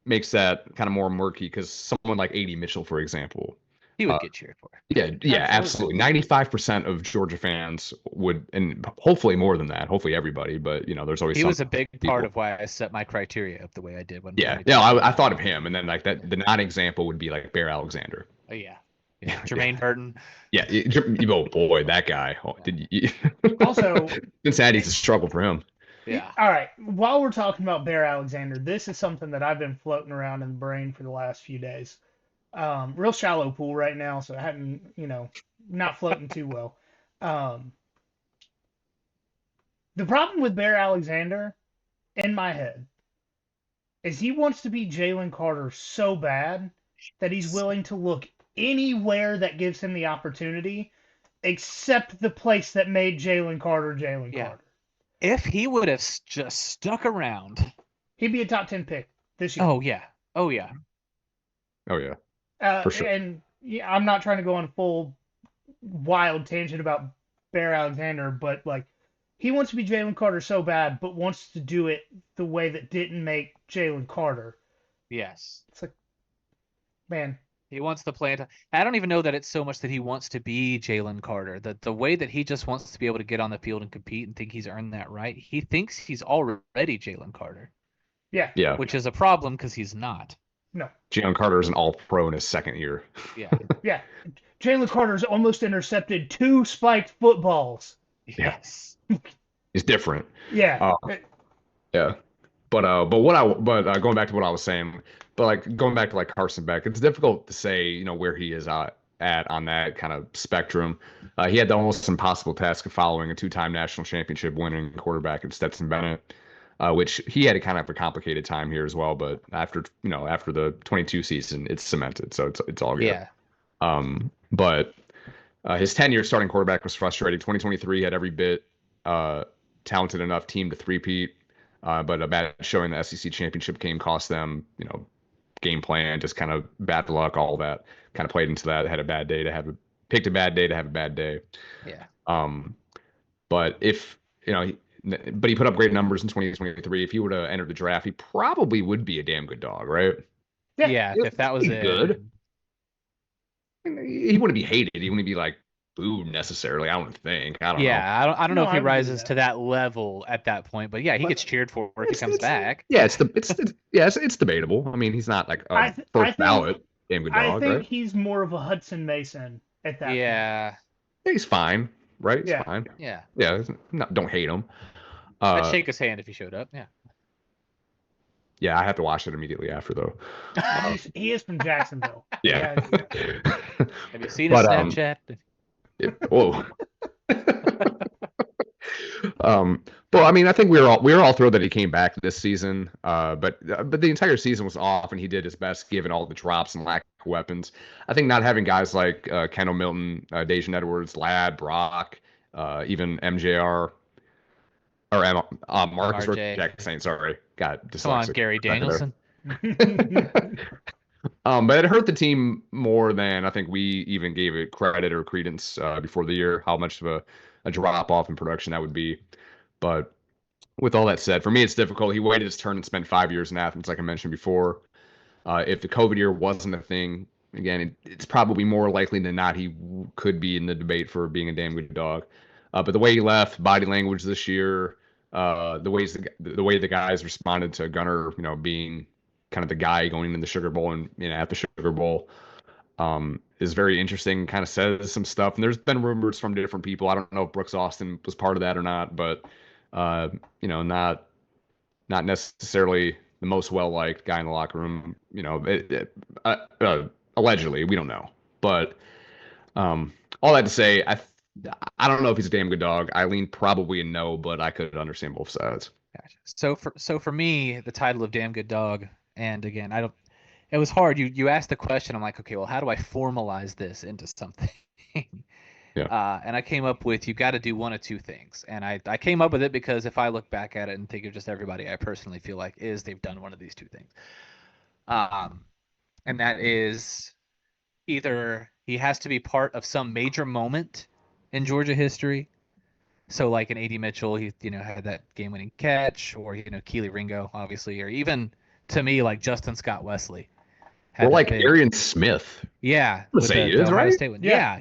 makes that kind of more murky because someone like A.D. Mitchell, for example, he would get cheered for. Yeah, absolutely. 95% of Georgia fans would, and hopefully more than that, hopefully everybody, but, there's always he was a big people. part of why I set my criteria up the way I did. I thought of him, and then, like, that the non-example would be like Bear Alexander. Oh yeah. Jermaine Burton. Yeah, oh boy, that guy. Also, Cincinnati's a struggle for him. Yeah. All right. While we're talking about Bear Alexander, this is something that I've been floating around in the brain for the last few days. Real shallow pool right now, so I hadn't, not floating too well. The problem with Bear Alexander, in my head, is he wants to be Jalen Carter so bad that he's willing to look anywhere that gives him the opportunity, except the place that made Jalen Carter Jalen Carter. If he would have just stuck around, he'd be a top 10 pick this year. Oh yeah. For sure. And I'm not trying to go on a full wild tangent about Bear Alexander, but, like, he wants to be Jalen Carter so bad, but wants to do it the way that didn't make Jalen Carter. Yes. It's like, man. He wants to play. I don't even know that it's so much that he wants to be Jalen Carter. The way that he just wants to be able to get on the field and compete and think he's earned that right. He thinks he's already Jalen Carter. Yeah. Which is a problem because he's not. No. Jalen Carter is an all-pro in his second year. Yeah. Yeah. Jalen Carter's almost intercepted 2 spiked footballs. Yes. He's different. Yeah. Yeah. But going back to what I was saying, but, like, going back to, like, Carson Beck, it's difficult to say, where he is at on that kind of spectrum. He had the almost impossible task of following a 2-time national championship winning quarterback in Stetson Bennett, which he had a kind of a complicated time here as well. But after the 22 season, it's cemented, so it's all good. Yeah. But his tenure starting quarterback was frustrating. 2023 he had every bit talented enough team to three-peat. But a bad showing in the SEC championship game cost them, game plan, just kind of bad luck, all that kind of played into that. Had a bad day picked a bad day to have a bad day. Yeah. But if, but he put up great numbers in 2023. If he would have entered the draft, he probably would be a damn good dog, right? Yeah. If that was good. He wouldn't be hated. He wouldn't be, like, booed necessarily. I don't think. I don't know. I don't know if he rises to that level at that point, but yeah, he gets cheered for if he comes back. Yeah, it's debatable. I mean, he's not like first ballot. damn good I dog, think right? he's more of a Hudson Mason at that point. Yeah. He's fine, right? He's Yeah. fine. Yeah. Yeah, don't hate him. I'd shake his hand if he showed up. Yeah. Yeah, I have to watch it immediately after though. He is from Jacksonville. Yeah. Have you seen his But Snapchat? whoa. Well, I mean, I think we were all thrilled that he came back this season. But the entire season was off, and he did his best given all the drops and lack of weapons. I think not having guys like Kendall Milton, Dejan Edwards, Ladd, Brock, even MJR or Marcus MRJ. Jackson. Sorry, got dyslexic. Come on, Gary Danielson. But it hurt the team more than I think we even gave it credit or credence before the year, how much of a drop off in production that would be. But with all that said, for me, it's difficult. He waited his turn and spent 5 years in Athens, like I mentioned before. If the COVID year wasn't a thing, again, it's probably more likely than not he could be in the debate for being a damn good dog. But the way he left, body language this year, the way the guys responded to Gunnar, being kind of the guy going in the Sugar Bowl and at the Sugar Bowl, is very interesting. Kind of says some stuff, and there's been rumors from different people. I don't know if Brooks Austin was part of that or not, but not necessarily the most well-liked guy in the locker room. Allegedly, we don't know. But all that to say, I don't know if he's a damn good dog. I lean probably a no, but I could understand both sides. Gotcha. So for me, the title of damn good dog, and again, it was hard. You asked the question. I'm like, okay, well, how do I formalize this into something? Yeah. And I came up with you got to do one of two things. And I came up with it because if I look back at it and think of just everybody I personally feel like they've done one of these two things. And that is either he has to be part of some major moment in Georgia history. So like an A.D. Mitchell, he had that game-winning catch, or Keely Ringo, obviously, or even to me like Justin Scott Wesley. Or like Arian Smith. Yeah, Let's say he is, Ohio right? State one. Yeah.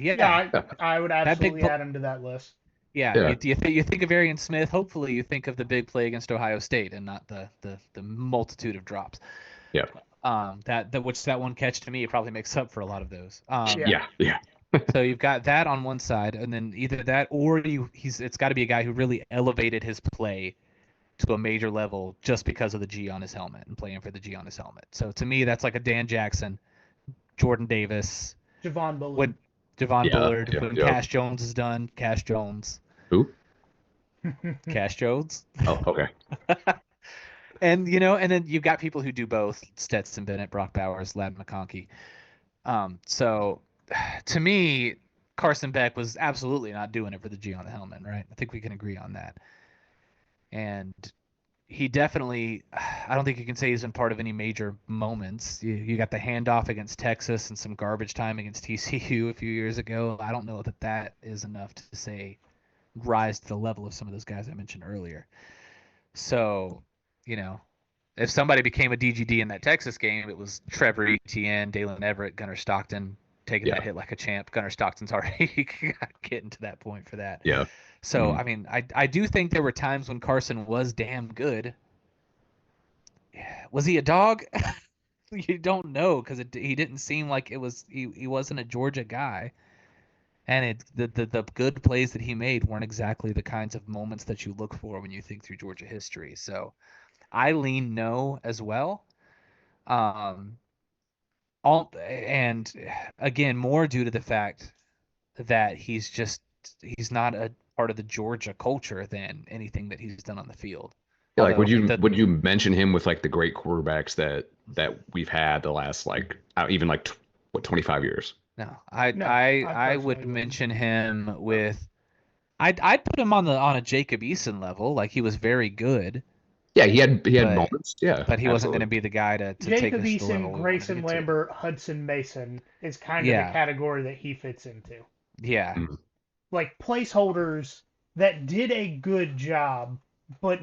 I would absolutely add him to that list. Yeah. You think of Arian Smith. Hopefully, you think of the big play against Ohio State and not the multitude of drops. Yeah. That one catch to me probably makes up for a lot of those. Yeah. So you've got that on one side, and then either that or it's got to be a guy who really elevated his play to a major level just because of the G on his helmet and playing for the G on his helmet. So to me, that's like a Dan Jackson, Jordan Davis, Javon Bullard. When Cash Jones is done, Cash Jones. Who? Cash Jones. Oh, okay. And and then you've got people who do both: Stetson Bennett, Brock Bowers, Ladd McConkey. So to me, Carson Beck was absolutely not doing it for the G on the helmet, right? I think we can agree on that. And he definitely, I don't think you can say he's been part of any major moments. You got the handoff against Texas and some garbage time against TCU a few years ago. I don't know that is enough to say rise to the level of some of those guys I mentioned earlier. So, if somebody became a DGD in that Texas game, it was Trevor Etienne, Dalen Everett, Gunnar Stockton taking that hit like a champ. Gunnar Stockton's already getting to that point for that. Yeah. So, I mean, I do think there were times when Carson was damn good. Was he a dog? You don't know because he didn't seem like he wasn't a Georgia guy. And the good plays that he made weren't exactly the kinds of moments that you look for when you think through Georgia history. So I lean no as well. And again, more due to the fact that he's not a part of the Georgia culture than anything that he's done on the field. Yeah, like would you mention him with like the great quarterbacks that we've had the last even 25 years? No, I would mention him with. I'd put him on a Jacob Eason level. Like he was very good. Yeah, he had moments. Yeah, but he wasn't going to be the guy to take us to the level. Grayson Lambert, Hudson Mason is kind of the category that he fits into. Yeah, like placeholders that did a good job, but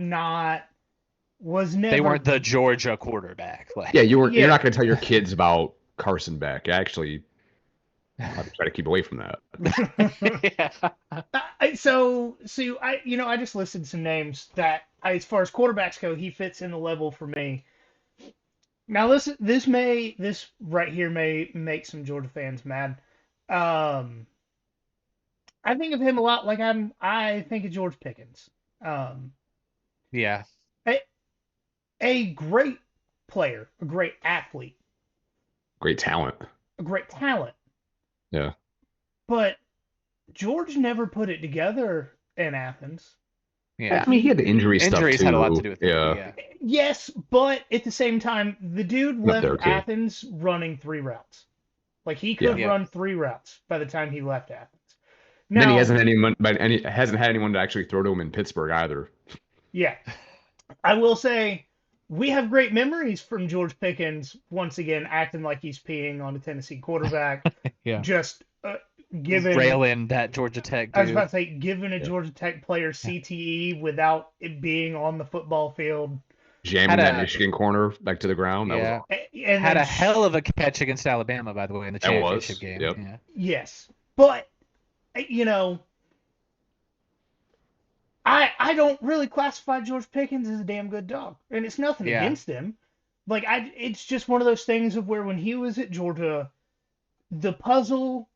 was never. They weren't the Georgia quarterback. You're not going to tell your kids about Carson Beck. Actually, I'll try to keep away from that. So I just listed some names that, as far as quarterbacks go, he fits in the level for me. Now this right here may make some Georgia fans mad. Um, I think of him a lot like I think of George Pickens. Um, Yeah. a, a great player, a great athlete, Great talent. a great talent, Yeah. but George never put it together in Athens. Yeah. I mean, he had the injury stuff Injuries had a lot to too. do with it. Yeah. Yeah. Yes, but at the same time, the dude Up left there too. Athens running 3 routes. Like he Yeah. could Yeah. run 3 routes by the time he left Athens. Then he Now, hasn't had anyone to actually throw to him in Pittsburgh either. yeah, I will say we have great memories from George Pickens once again acting like he's peeing on a Tennessee quarterback, Yeah. just giving. Railing that Georgia Tech I was dude. about to say giving a Yeah. Georgia Tech player CTE without it being on the football field. Jamming Had that a- Michigan corner back to the ground. That was Yeah. awesome. And Had then a hell of a catch against Alabama, by the way, in the That championship was. game. Yep. Yeah. yes, but you know, I don't really classify George Pickens as a damn good dog, and it's nothing Yeah. against him. Like it's just one of those things of where when he was at Georgia, the puzzle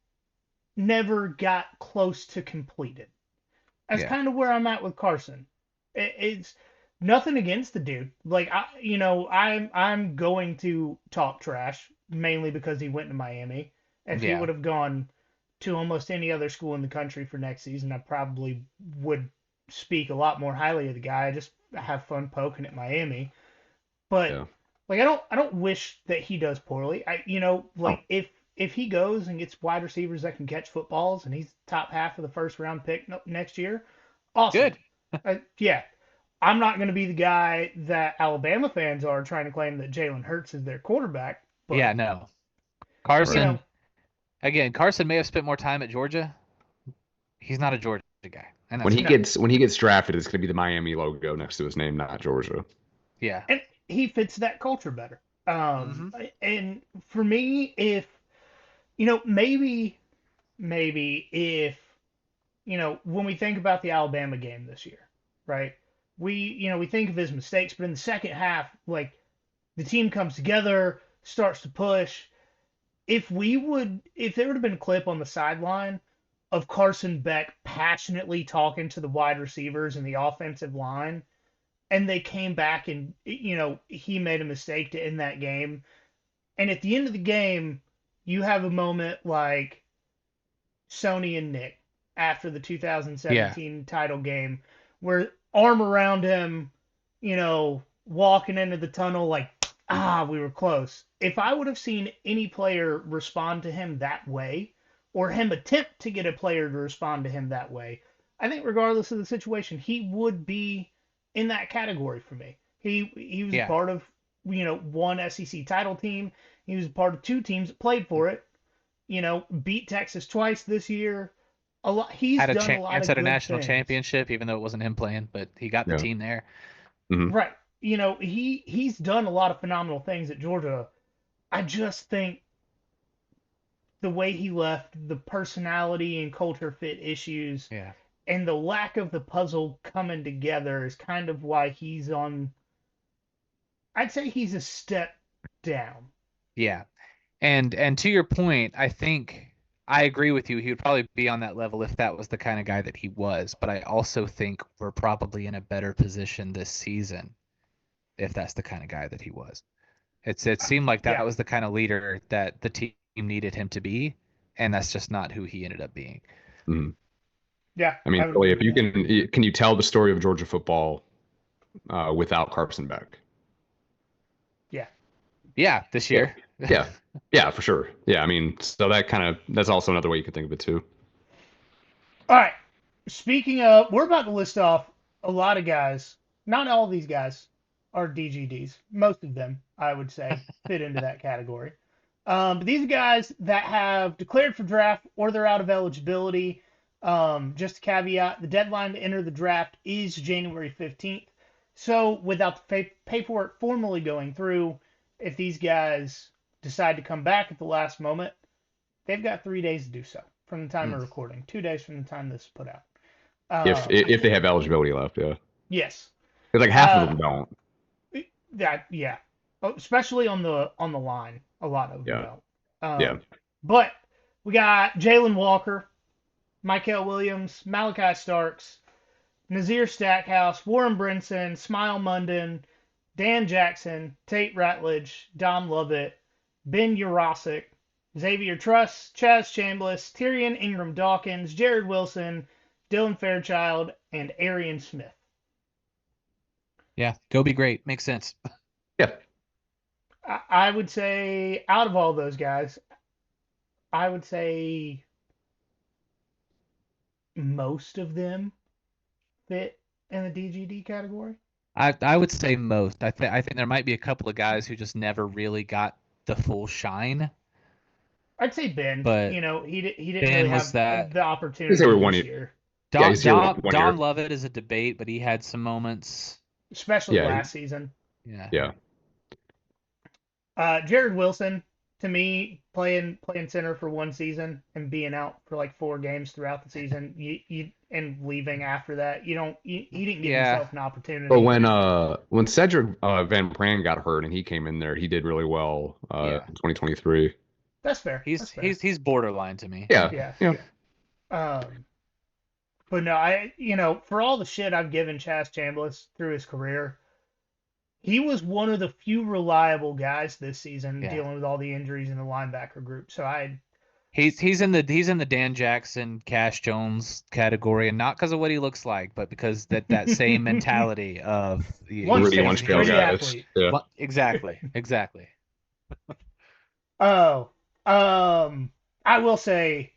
never got close to completed. That's Yeah. kind of where I'm at with Carson. It's nothing against the dude. Like I'm going to talk trash mainly because he went to Miami. If he Yeah. would have gone to almost any other school in the country for next season, I probably would speak a lot more highly of the guy. I just have fun poking at Miami. But Yeah. like I don't wish that he does poorly. Like if he goes and gets wide receivers that can catch footballs and he's top half of the first round pick next year, awesome. Good. Yeah. I'm not going to be the guy that Alabama fans are trying to claim that Jalen Hurts is their quarterback. But, Yeah, no. you Carson, know, again, Carson may have spent more time at Georgia. He's not a Georgia guy. And When that's he No. gets drafted, it's gonna be the Miami logo next to his name, not Georgia. yeah. and he fits that culture better. hmm And for me, if, maybe if, when we think about the Alabama game this year, right? We think of his mistakes, but in the second half, like the team comes together, starts to push. If there would have been a clip on the sideline of Carson Beck passionately talking to the wide receivers and the offensive line, and they came back and he made a mistake to end that game, and at the end of the game, you have a moment like Sony and Nick after the Yeah. 2017 title game, where arm around him, walking into the tunnel like, we were close. If I would have seen any player respond to him that way, or him attempt to get a player to respond to him that way, I think regardless of the situation, he would be in that category for me. He was Yeah. part of one SEC title team. He was part of two teams that played for it. Beat Texas twice this year. A lot. He's Had a done a lot chance of at a good national things. championship, even though it wasn't him playing, but he got the Yeah. team there. hmm Right. He's done a lot of phenomenal things at Georgia. I just think the way he left, the personality and culture fit issues, Yeah. and the lack of the puzzle coming together is kind of why he's on. I'd say he's a step down. Yeah. And to your point, I think I agree with you. He would probably be on that level if that was the kind of guy that he was. But I also think we're probably in a better position this season if that's the kind of guy that he was. It seemed like that Yeah. was the kind of leader that the team needed him to be, and that's just not who he ended up being. hmm Yeah. I mean, would really, agree if with you that. can you tell the story of Georgia football without Carson Beck? Yeah. Yeah, this Yeah. year. Yeah. Yeah, for sure. Yeah, I mean, so that's also another way you could think of it too. All right. Speaking of, we're about to list off a lot of guys. Not all these guys are DGDs. Most of them, I would say, fit into that category. But these are guys that have declared for draft or they're out of eligibility. Just a caveat, the deadline to enter the draft is January 15th. So without the paperwork formally going through, if these guys decide to come back at the last moment, they've got 3 days to do so from the time of recording, 2 days from the time this is put out. If they have eligibility left, yeah. Yes. Because like half of them don't. Yeah. especially on the line. A lot of them Yeah. don't. Yeah. But we got Jalen Walker, Michael Williams, Malachi Starks, Nazir Stackhouse, Warren Brinson, Smile Munden, Dan Jackson, Tate Ratledge, Dom Lovett, Ben Urosic, Xavier Truss, Chaz Chambliss, Tyrion Ingram Dawkins, Jared Wilson, Dylan Fairchild, and Arian Smith. Yeah, go be great. Makes sense. Yeah. I would say out of all those guys, I would say most of them fit in the DGD category. I would say most. I think there might be a couple of guys who just never really got the full shine. I'd say Ben. But he didn't Ben really was have that. the opportunity He's here one this year. year, Yeah, he's here one year. Dom Lovett is a debate, but he had some moments. especially Yeah. last season. Yeah. Yeah. Jared Wilson, to me, playing center for one season and being out for like 4 games throughout the season, and leaving after that, he didn't give Yeah. himself an opportunity. But when Cedric Van Pran got hurt and he came in there, he did really well Yeah. in 2023. That's fair. That's fair. He's borderline to me. Yeah. Yeah. But no, for all the shit I've given Chaz Chambliss through his career, he was one of the few reliable guys this season Yeah. dealing with all the injuries in the linebacker group. So He's in the Dan Jackson, Cash Jones category, and not because of what he looks like, but because that same mentality of One Gritty stage, lunch pail gritty guys. athlete. Yeah. Well, exactly. I will say,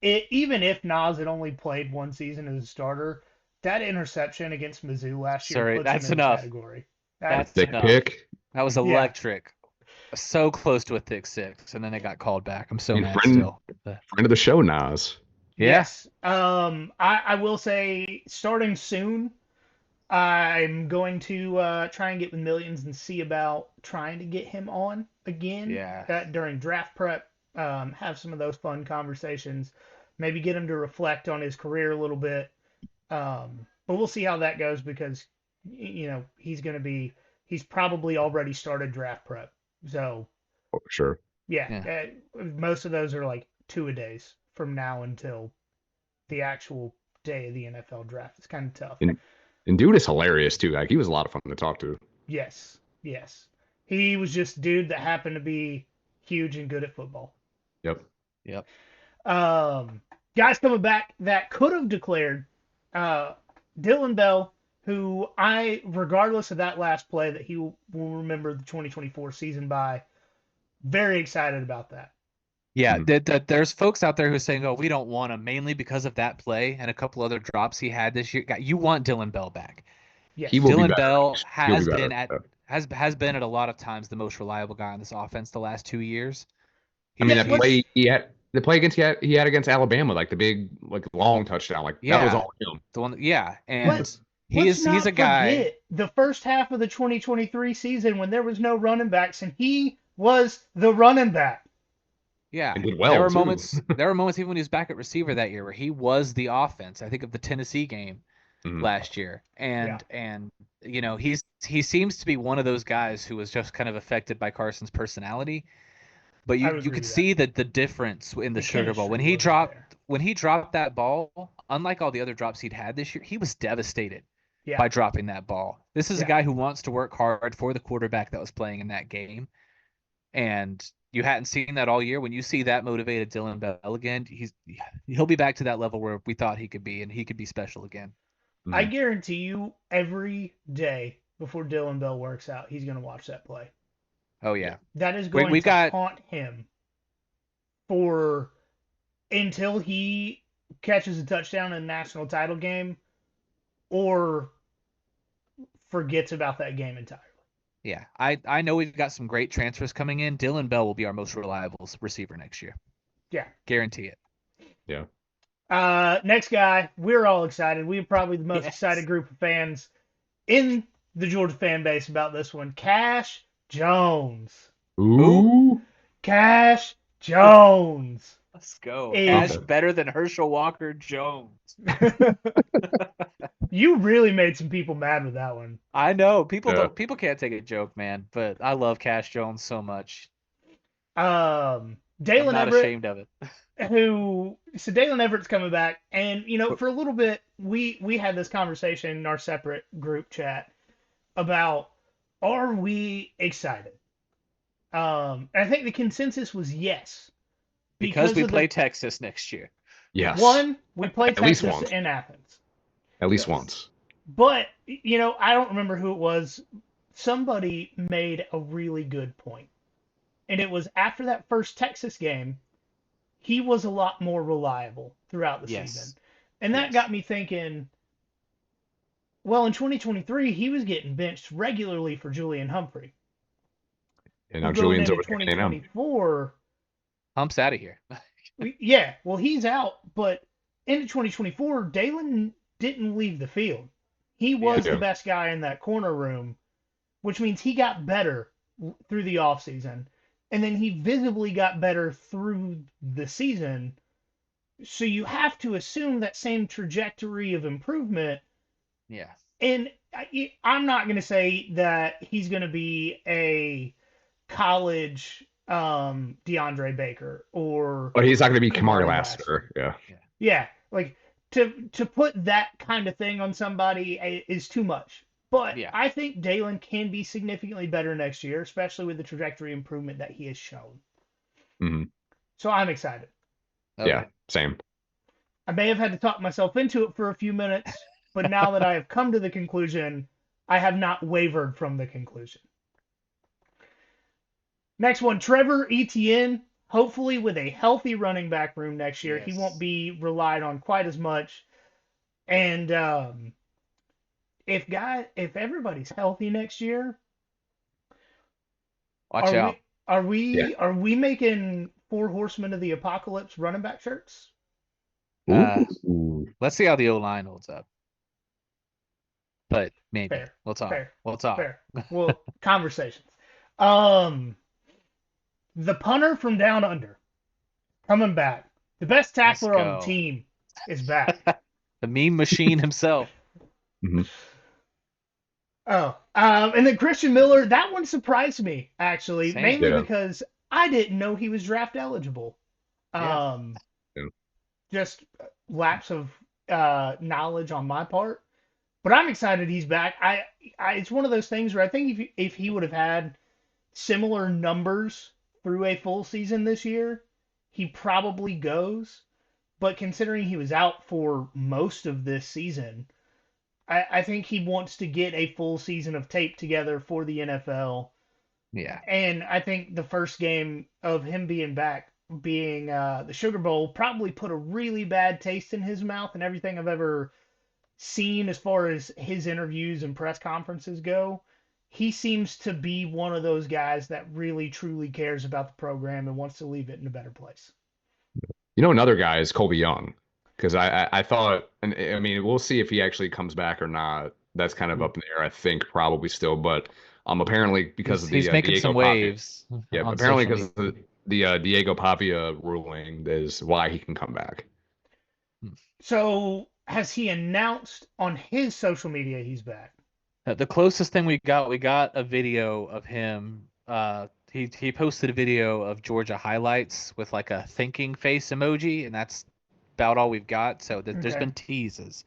even if Nas had only played one season as a starter, that interception against Mizzou last year Sorry, puts that's him in the enough. category. That's Thick enough. pick. That was electric. So close to a thick 6, and then they got called back. I'm so mad still. Friend of the show, Nas. Yeah. Yes. I will say, starting soon, I'm going to try and get with Millions and see about trying to get him on again. Yeah. During draft prep, have some of those fun conversations. Maybe get him to reflect on his career a little bit. But we'll see how that goes because, he's probably already started draft prep. So, Oh, for sure. yeah. Most of those are like 2-a-days from now until the actual day of the NFL draft. It's kind of tough. And dude is hilarious too. Like he was a lot of fun to talk to. Yes. He was just a dude that happened to be huge and good at football. Yep. Guys coming back that could have declared Dylan Bell, who regardless of that last play that he will remember the 2024 season by, very excited about that. Yeah, there's folks out there who are saying, "Oh, we don't want him," mainly because of that play and a couple other drops he had this year. You want Dylan Bell back. Yes. He will be Dylan better. Bell He'll has be better. been has been at a lot of times the most reliable guy on this offense the last 2 years. The play against he had against Alabama, like the big, like long touchdown, like that was all him. The one, and he's a guy. The first half of the 2023 season when there was no running backs and he was the running back. Yeah, and did well, there were too. moments. There were moments even when he was back at receiver that year where he was the offense. I think of the Tennessee game last year, and he seems to be one of those guys who was just kind of affected by Carson's personality. But you could see that the difference in the Sugar Bowl when he dropped that ball. Unlike all the other drops he'd had this year, he was devastated by dropping that ball. This is a guy who wants to work hard for the quarterback that was playing in that game, and you hadn't seen that all year. When you see that motivated Dylan Bell again, he'll be back to that level where we thought he could be, and he could be special again. I guarantee you, every day before Dylan Bell works out, he's going to watch that play. Oh yeah, that is going to haunt him until he catches a touchdown in a national title game, or forgets about that game entirely. Yeah, I know we've got some great transfers coming in. Dylan Bell will be our most reliable receiver next year. Yeah. Guarantee it. Yeah. Next guy, we're all excited. We're probably the most excited group of fans in the Georgia fan base about this one. Cash Jones. Ooh. Cash Jones. Let's go. Cash better than Herschel Walker Jones. You really made some people mad with that one. I know people Yeah. people can't take a joke, man, but I love Cash Jones so much. I'm Dalen not Everett, ashamed of it. so Dalen Everett's coming back, and for a little bit we had this conversation in our separate group chat about, are we excited? I think the consensus was yes, Because we of play Texas next year. Yes. we play At least Texas once. in Athens. At least Yes. once. But, I don't remember who it was. Somebody made a really good point. And it was after that first Texas game, he was a lot more reliable throughout the season. And that got me thinking, well, in 2023, he was getting benched regularly for Julian Humphrey. And now Going Julian's into over there at A&M. 2024, Hump's out of here. yeah, well, he's out. But into 2024, Dalen didn't leave the field. He was Yeah. the best guy in that corner room, which means he got better through the offseason. And then he visibly got better through the season. So you have to assume that same trajectory of improvement. Yeah. And I'm not going to say that he's going to be a college DeAndre Baker or. But he's not going to be Kamari Kamari Lassiter. Yeah. Yeah, like to put that kind of thing on somebody is too much. But Yeah. I think Dalen can be significantly better next year, especially with the trajectory improvement that he has shown. Mm-hmm. So I'm excited. Okay. Yeah, same. I may have had to talk myself into it for a few minutes, but now that I have come to the conclusion, I have not wavered from the conclusion. Next one, Trevor Etienne. Hopefully with a healthy running back room next year, he won't be relied on quite as much. And if everybody's healthy next year, Watch out. Are we making 4 Horsemen of the Apocalypse running back shirts? Let's see how the O-line holds up. But maybe. Fair. We'll talk. Fair. We'll talk. Fair. Well, conversations. The punter from down under coming back. The best tackler on the team is back. The meme machine himself. Mm-hmm. And then Christian Miller, that one surprised me, actually, Same. mainly Yeah. because I didn't know he was draft eligible. Yeah. Just lapse of knowledge on my part. But I'm excited he's back. It's one of those things where I think if he would have had similar numbers through a full season this year, he probably goes. But considering he was out for most of this season, I think he wants to get a full season of tape together for the NFL. Yeah. And I think the first game of him being back, being the Sugar Bowl, probably put a really bad taste in his mouth, and everything I've ever seen as far as his interviews and press conferences go, he seems to be one of those guys that really truly cares about the program and wants to leave it in a better place. Another guy is Colby Young, because I thought, and I mean, we'll see if he actually comes back or not. That's kind of up in the air, I think, probably still. But apparently because of the he's making Diego some waves. yeah, on apparently social because of the Diego Pavia ruling is why he can come back. So has he announced on his social media he's back? The closest thing we got a video of him. He posted a video of Georgia highlights with like a thinking face emoji, and that's about all we've got. So there's been teases.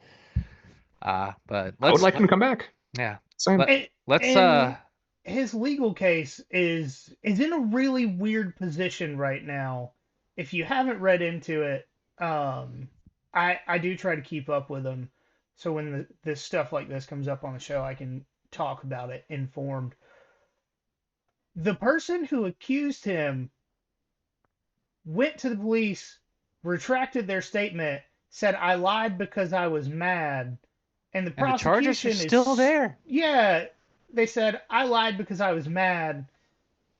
But I would like him to come back. Yeah. Same. Let's his legal case is in a really weird position right now. If you haven't read into it, I do try to keep up with him, so when this stuff like this comes up on the show, I can talk about it informed. The person who accused him went to the police, retracted their statement, said I lied because I was mad, and the prosecution charges are still there. Yeah, they said I lied because I was mad,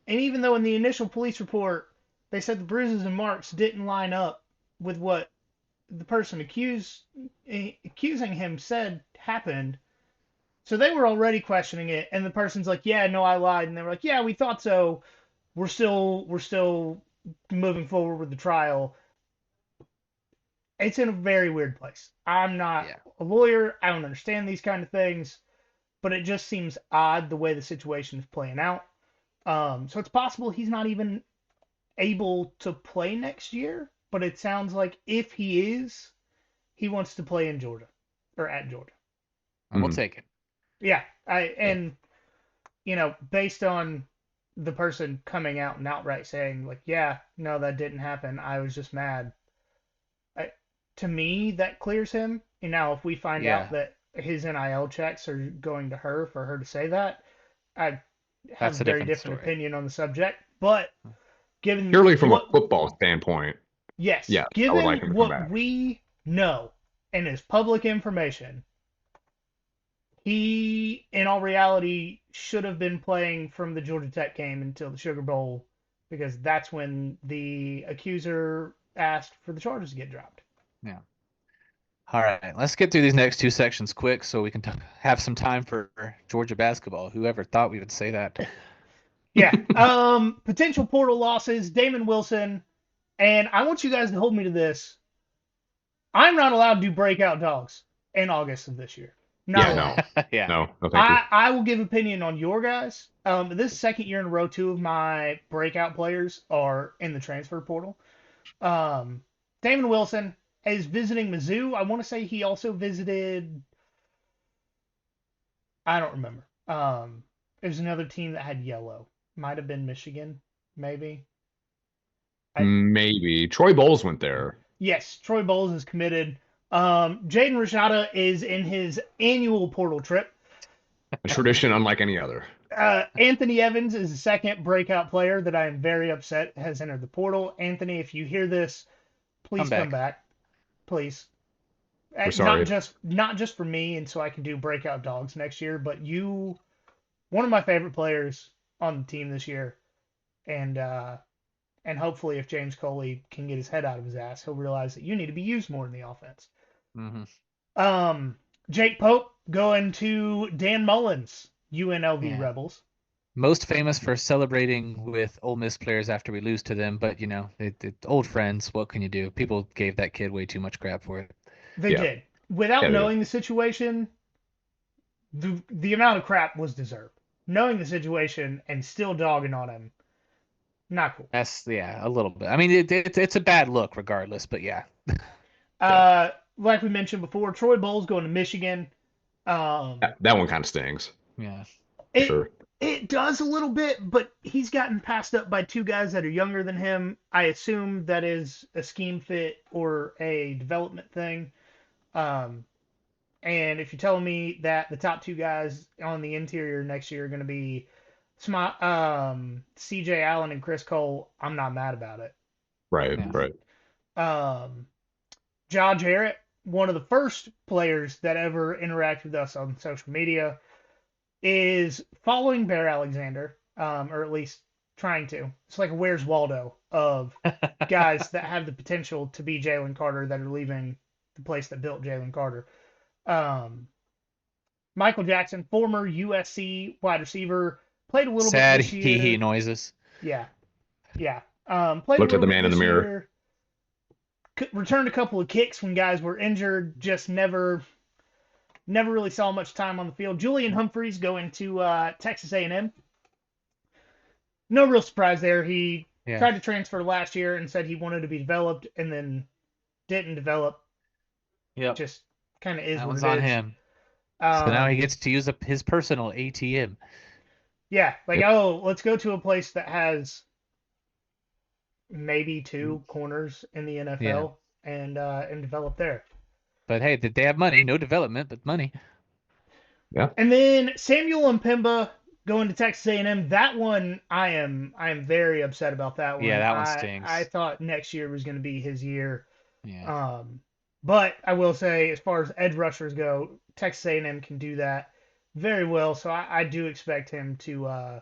and even though in the initial police report they said the bruises and marks didn't line up with what the person accusing him said happened, so they were already questioning it, and the person's like, yeah, no, I lied, and they were like, yeah, we thought so. We're still moving forward with the trial. it's in a very weird place. I'm not Yeah. a lawyer. I don't understand these kind of things, but it just seems odd the way the situation is playing out. So it's possible he's not even able to play next year, but it sounds like if he is, he wants to play in Georgia or at Georgia. We'll Mhm. take it. Yeah, based on the person coming out and outright saying like, yeah, no, that didn't happen. I was just mad. To me, that clears him. And now, if we find out Yeah, that his NIL checks are going to her for her to say that, I have that's a a very different different story. opinion on the subject. But given Purely from a what, football standpoint, yes, yes, I would given like him to come what back. we know and is public information, he, in all reality, should have been playing from the Georgia Tech game until the Sugar Bowl because that's when the accuser asked for the charges to get dropped. Yeah. All right, let's get through these next two sections quick so we can have some time for Georgia basketball. Whoever thought we would say that? Yeah. Potential portal losses, Damon Wilson, and I want you guys to hold me to this. I'm not allowed to do breakout dogs in August of this year. Not Yeah, allowed. no, Yeah. no, thank you. I will give opinion on your guys. This is second year in a row, two of my breakout players are in the transfer portal. Damon Wilson is visiting Mizzou. I want to say he also visited. I don't remember. It was another team that had yellow. Might have been Michigan, maybe. Maybe Troy Bowles went there. Yes, Troy Bowles is committed. Jaden Rashada is in his annual portal trip. A tradition unlike any other. Anthony Evans is the second breakout player that I am very upset has entered the portal. Anthony, if you hear this, please come back. Please. We're sorry. Not just for me and so I can do breakout dogs next year, but you, one of my favorite players on the team this year, and hopefully if James Coley can get his head out of his ass, he'll realize that you need to be used more in the offense. Mm-hmm. Jake Pope going to Dan Mullins, UNLV Rebels. Most famous for celebrating with Ole Miss players after we lose to them, but old friends. What can you do? People gave that kid way too much crap for it. They did. Without knowing the situation, the amount of crap was deserved. Knowing the situation and still dogging on him, not cool. That's a little bit. I mean, it's a bad look regardless, but yeah. Like we mentioned before, Troy Bowles going to Michigan. That one kind of stings. Yeah. Sure. It does a little bit, but he's gotten passed up by two guys that are younger than him. I assume that is a scheme fit or a development thing. And if you're telling me that the top two guys on the interior next year are going to be C.J. Allen and Chris Cole, I'm not mad about it. Right. Ja Jarrett, one of the first players that ever interacted with us on social media, is following Bear Alexander, or at least trying to. It's like a Where's Waldo of guys that have the potential to be Jalen Carter that are leaving the place that built Jalen Carter. Michael Jackson, former USC wide receiver, played a little bit this year. Sad hee noises. Yeah. Looked at the man in the mirror. Returned a couple of kicks when guys were injured. Just never really saw much time on the field. Julian Humphreys going to Texas A&M. No real surprise there. He tried to transfer last year and said he wanted to be developed and then didn't develop. Yep. Just kind of is that what one's it on is. him. So now he gets to use his personal ATM. Yeah, let's go to a place that has maybe two corners in the NFL and develop there. But hey, they have money, no development, but money. Yeah. And then Samuel Mpemba going to Texas A&M. That one, I am very upset about that one. Yeah, that one stings. I thought next year was going to be his year. Yeah. But I will say, as far as edge rushers go, Texas A&M can do that very well. So I do expect him to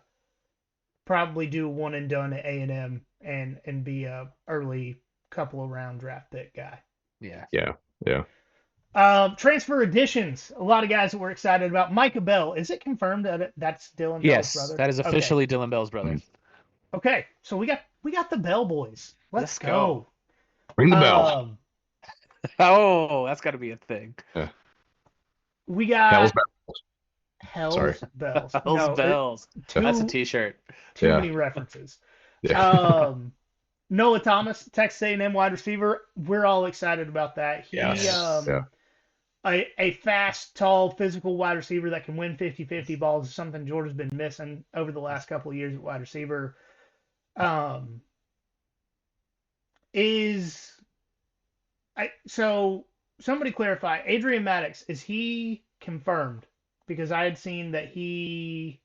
probably do one and done at A&M and be a early couple of round draft pick guy. Yeah. Transfer additions. A lot of guys that we're excited about. Micah Bell. Is it confirmed that that's Dylan Bell's brother? Yes, that is officially Dylan Bell's brother. Okay, so we got the Bell boys. Let's go. Ring the bell. Oh, that's got to be a thing. We got Hell's Bells. Sorry. Hell's Bells. Hell's No, Bells. That's a T-shirt. Too Yeah. many references. Yeah. Noah Thomas, Texas A&M wide receiver. We're all excited about that. He, Yes. Yeah. a fast, tall, physical wide receiver that can win 50-50 balls is something Georgia's been missing over the last couple of years at wide receiver. So somebody clarify, Adrian Maddox, is he confirmed? Because I had seen that he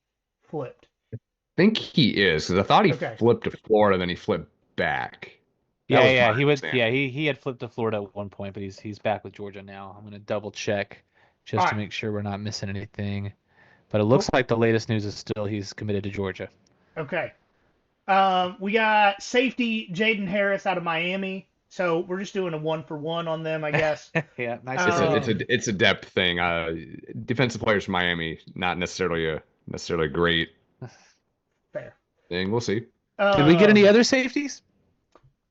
flipped. I think he is, because I thought he Okay. flipped to Florida, then he flipped back. Yeah, he would. Yeah, he had flipped to Florida at one point, but he's back with Georgia now. I'm gonna double check just All to right. make sure we're not missing anything. But it looks like the latest news is still he's committed to Georgia. Okay. We got safety Jaden Harris out of Miami. So we're just doing a 1-for-1 on them, I guess. Yeah, nice. It's a depth thing. Defensive players from Miami, not necessarily great Fair. thing. We'll see. Did we get any other safeties?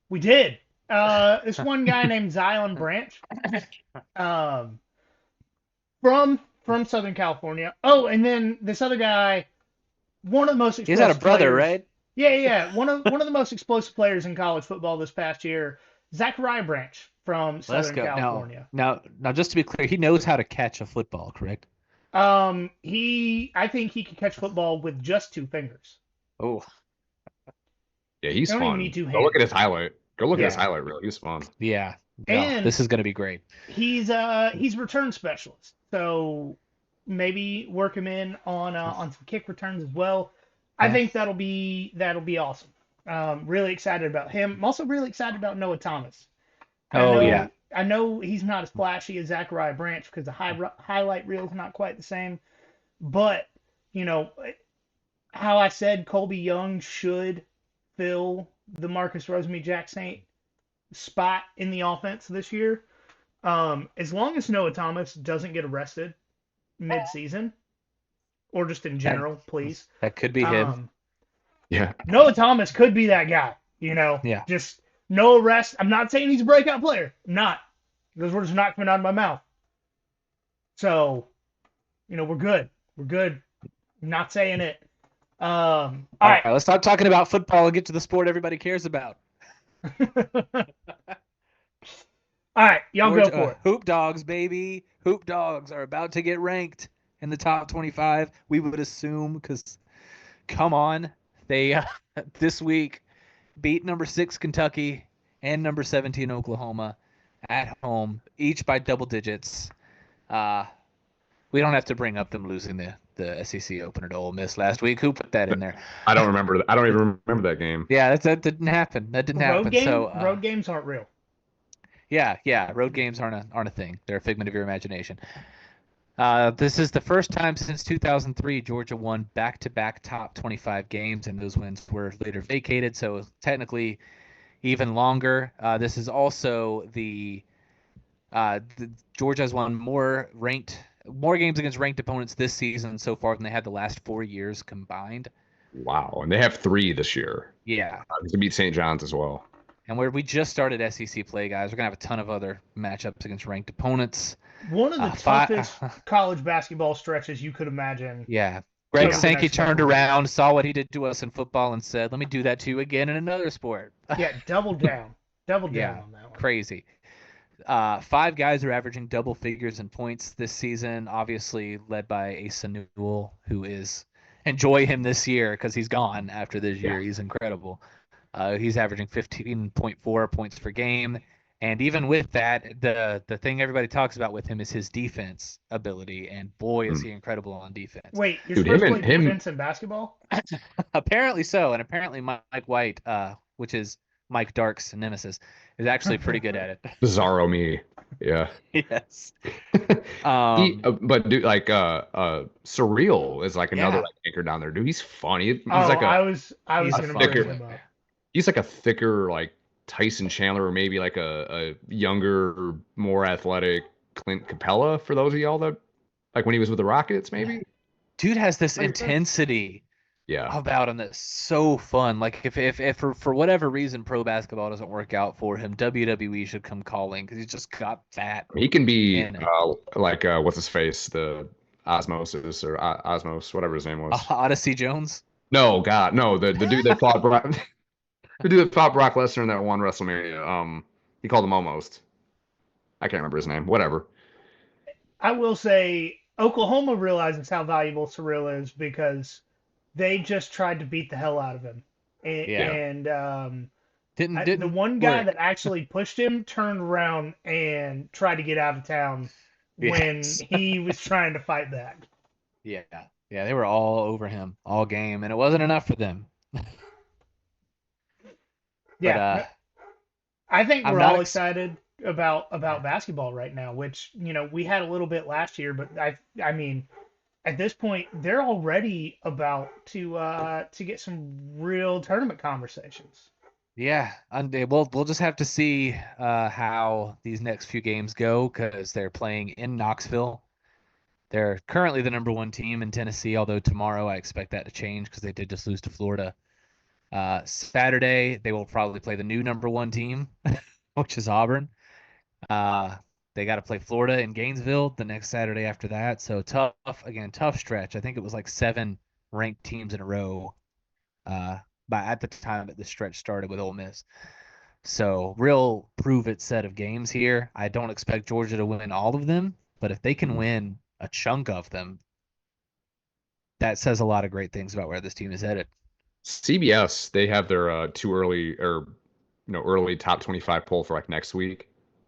We did. This one guy named Zion Branch, from Southern California. Oh, and then this other guy, one of the most explosive He's got a brother, players, right? Yeah. One of the most explosive players in college football this past year, Zachariah Branch from Southern California. Now, just to be clear, he knows how to catch a football, correct? I think he can catch football with just 2 fingers. Oh. Yeah, he's Don't fun. even need 2 hands. Go look at his highlight. At his highlight reel. He's fun. Yeah. And this is going to be great. He's return specialist, so maybe work him in on some kick returns as well. I think that'll be awesome. Really excited about him. I'm also really excited about Noah Thomas. I know he's not as flashy as Zachariah Branch because the highlight reel is not quite the same. But, how I said Colby Young should fill the Marcus Rosemy-Jacksaint spot in the offense this year. As long as Noah Thomas doesn't get arrested mid-season, or just in general, please. That could be him. Yeah. Noah Thomas could be that guy, Yeah. Just no arrest. I'm not saying he's a breakout player. I'm not. Those words are not coming out of my mouth. So, we're good. We're good. I'm not saying it. All right. Let's stop talking about football and get to the sport everybody cares about. All right, y'all go for it. Hoop Dawgs, baby. Hoop Dawgs are about to get ranked in the top 25. We would assume because, come on, they this week beat number 6 Kentucky and number 17 Oklahoma at home, each by double digits. We don't have to bring up them losing the SEC opener to Ole Miss last week. Who put that in there? I don't remember. I don't even remember that game. Yeah, that didn't happen. Road games aren't real. Yeah. Road games aren't a thing. They're a figment of your imagination. This is the first time since 2003 Georgia won back-to-back top 25 games, and those wins were later vacated, so technically even longer. This is also the Georgia has won more games against ranked opponents this season so far than they had the last 4 years combined. Wow, and they have 3 this year. Yeah. To beat St. John's as well. And we just started SEC play, guys. We're going to have a ton of other matchups against ranked opponents. One of the toughest college basketball stretches you could imagine. Yeah. Greg Sankey turned around, saw what he did to us in football, and said, let me do that to you again in another sport. Yeah, double down. Double down on that one. Crazy. 5 guys are averaging double figures in points this season, obviously led by Asa Newell, who is – enjoy him this year because he's gone after this year. He's incredible. He's averaging 15.4 points per game. And even with that, the thing everybody talks about with him is his defense ability. And boy, is he incredible on defense. Wait, you're supposed to play defense in basketball? Apparently so. And apparently Mike White, which is Mike Dark's nemesis, is actually pretty good at it. Bizarro me. Yeah. Yes. But dude, Surreal is like another anchor down there. Dude, he's funny. He's I was gonna bring him up. He's like a thicker, like Tyson Chandler, or maybe like a younger, more athletic Clint Capella. For those of y'all that like when he was with the Rockets, maybe. Dude has this intensity Yeah. about him that's so fun. Like if for whatever reason pro basketball doesn't work out for him, WWE should come calling because he's just got that He can be in it. what's his face, the Osmosis or Osmos, whatever his name was. Odyssey Jones. No, God, no, the dude that fought Brock, the dude that fought Brock Lesnar in that one WrestleMania. He called him almost. I can't remember his name. Whatever. I will say Oklahoma realizes how valuable Surreal is because they just tried to beat the hell out of him. Yeah. And Didn't the one guy work. that actually pushed him turned around and tried to get out of town when Yes. he was trying to fight back. Yeah. Yeah, they were all over him all game, and it wasn't enough for them. But Yeah, I think I'm we're not all excited about basketball right now, which we had a little bit last year, but I mean at this point they're already about to get some real tournament conversations. Yeah, and we'll just have to see how these next few games go because they're playing in Knoxville. They're currently the number 1 team in Tennessee, although tomorrow I expect that to change because they did just lose to Florida. Saturday they will probably play the new number 1 team, which is Auburn. They got to play Florida in Gainesville the next Saturday after that. So tough stretch. I think it was like 7 ranked teams in a row. At the time that the stretch started with Ole Miss. So real prove it set of games here. I don't expect Georgia to win all of them, but if they can win a chunk of them, that says a lot of great things about where this team is headed. CBS, they have their too early or early top 25 poll for like next week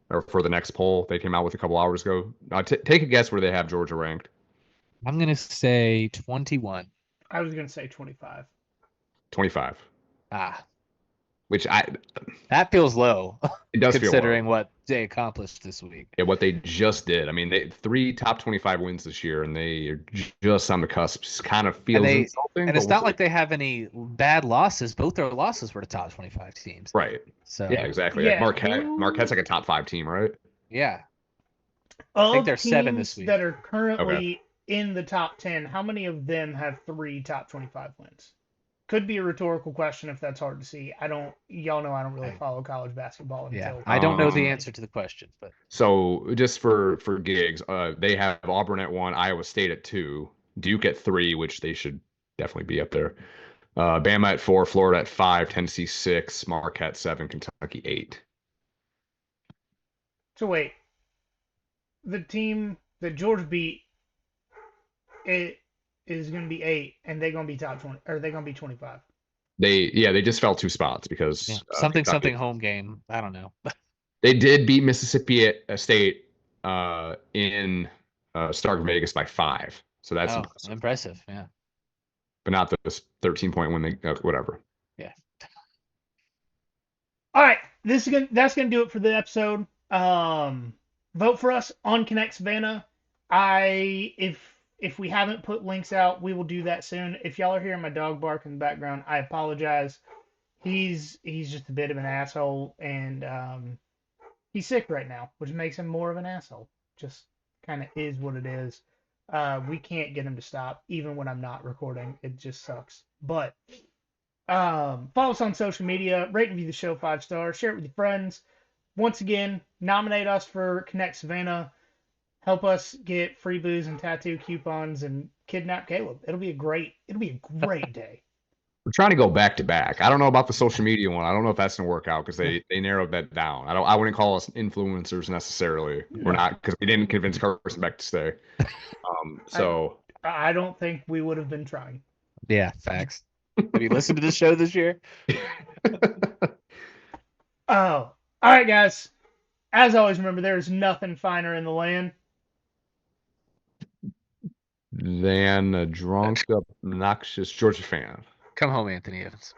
or for the next poll they came out with a couple hours ago. Take a guess where they have Georgia ranked. I'm gonna say 21. I was gonna say 25. 25. Ah, Which that feels low it does feel low. considering what they accomplished this week. Yeah, what they just did. I mean, they 3 top 25 wins this year, and they are just on the cusp. Just kind of feels insulting. And it's not like they have any bad losses. Both their losses were to top 25 teams. Right. So yeah, exactly. Yeah, Like Marquette's like a top 5 team, right? yeah. Of think they're teams 7 this week. that are currently in the top 10, how many of them have 3 top 25 wins? Could be a rhetorical question if that's hard to see. Y'all know I don't really follow college basketball until. I don't know the answer to the question, but so just for gigs, they have Auburn at 1, Iowa State at 2, Duke at 3, which they should definitely be up there. Bama at 4, Florida at 5, Tennessee 6, Marquette 7, Kentucky 8. So wait, the team that Georgia beat, it is going to be 8, and they're going to be top 20, or they're going to be 25. They just fell 2 spots because something home game. I don't know. They did beat Mississippi State in Stark Vegas by 5, so that's impressive. Yeah, but not the 13-point win. They whatever. Yeah. All right, that's gonna do it for the episode. Vote for us on Connect Savannah. If we haven't put links out, we will do that soon. If y'all are hearing my dog bark in the background, I apologize. He's just a bit of an asshole, and he's sick right now, which makes him more of an asshole. Just kind of is what it is. We can't get him to stop, even when I'm not recording. It just sucks. But follow us on social media, rate and review the show 5 stars, share it with your friends. Once again, nominate us for Connect Savannah. Help us get free booze and tattoo coupons and kidnap Kaleb. It'll be a great day. We're trying to go back to back. I don't know about the social media one. I don't know if that's gonna work out because they narrowed that down. I wouldn't call us influencers necessarily. We're not, because we didn't convince Carson Beck to stay. So I don't think we would have been trying. Yeah, facts. Have you listened to this show this year? Oh, all right, guys. As always, remember there's nothing finer in the land than a drunk, obnoxious Georgia fan. Come home, Anthony Evans.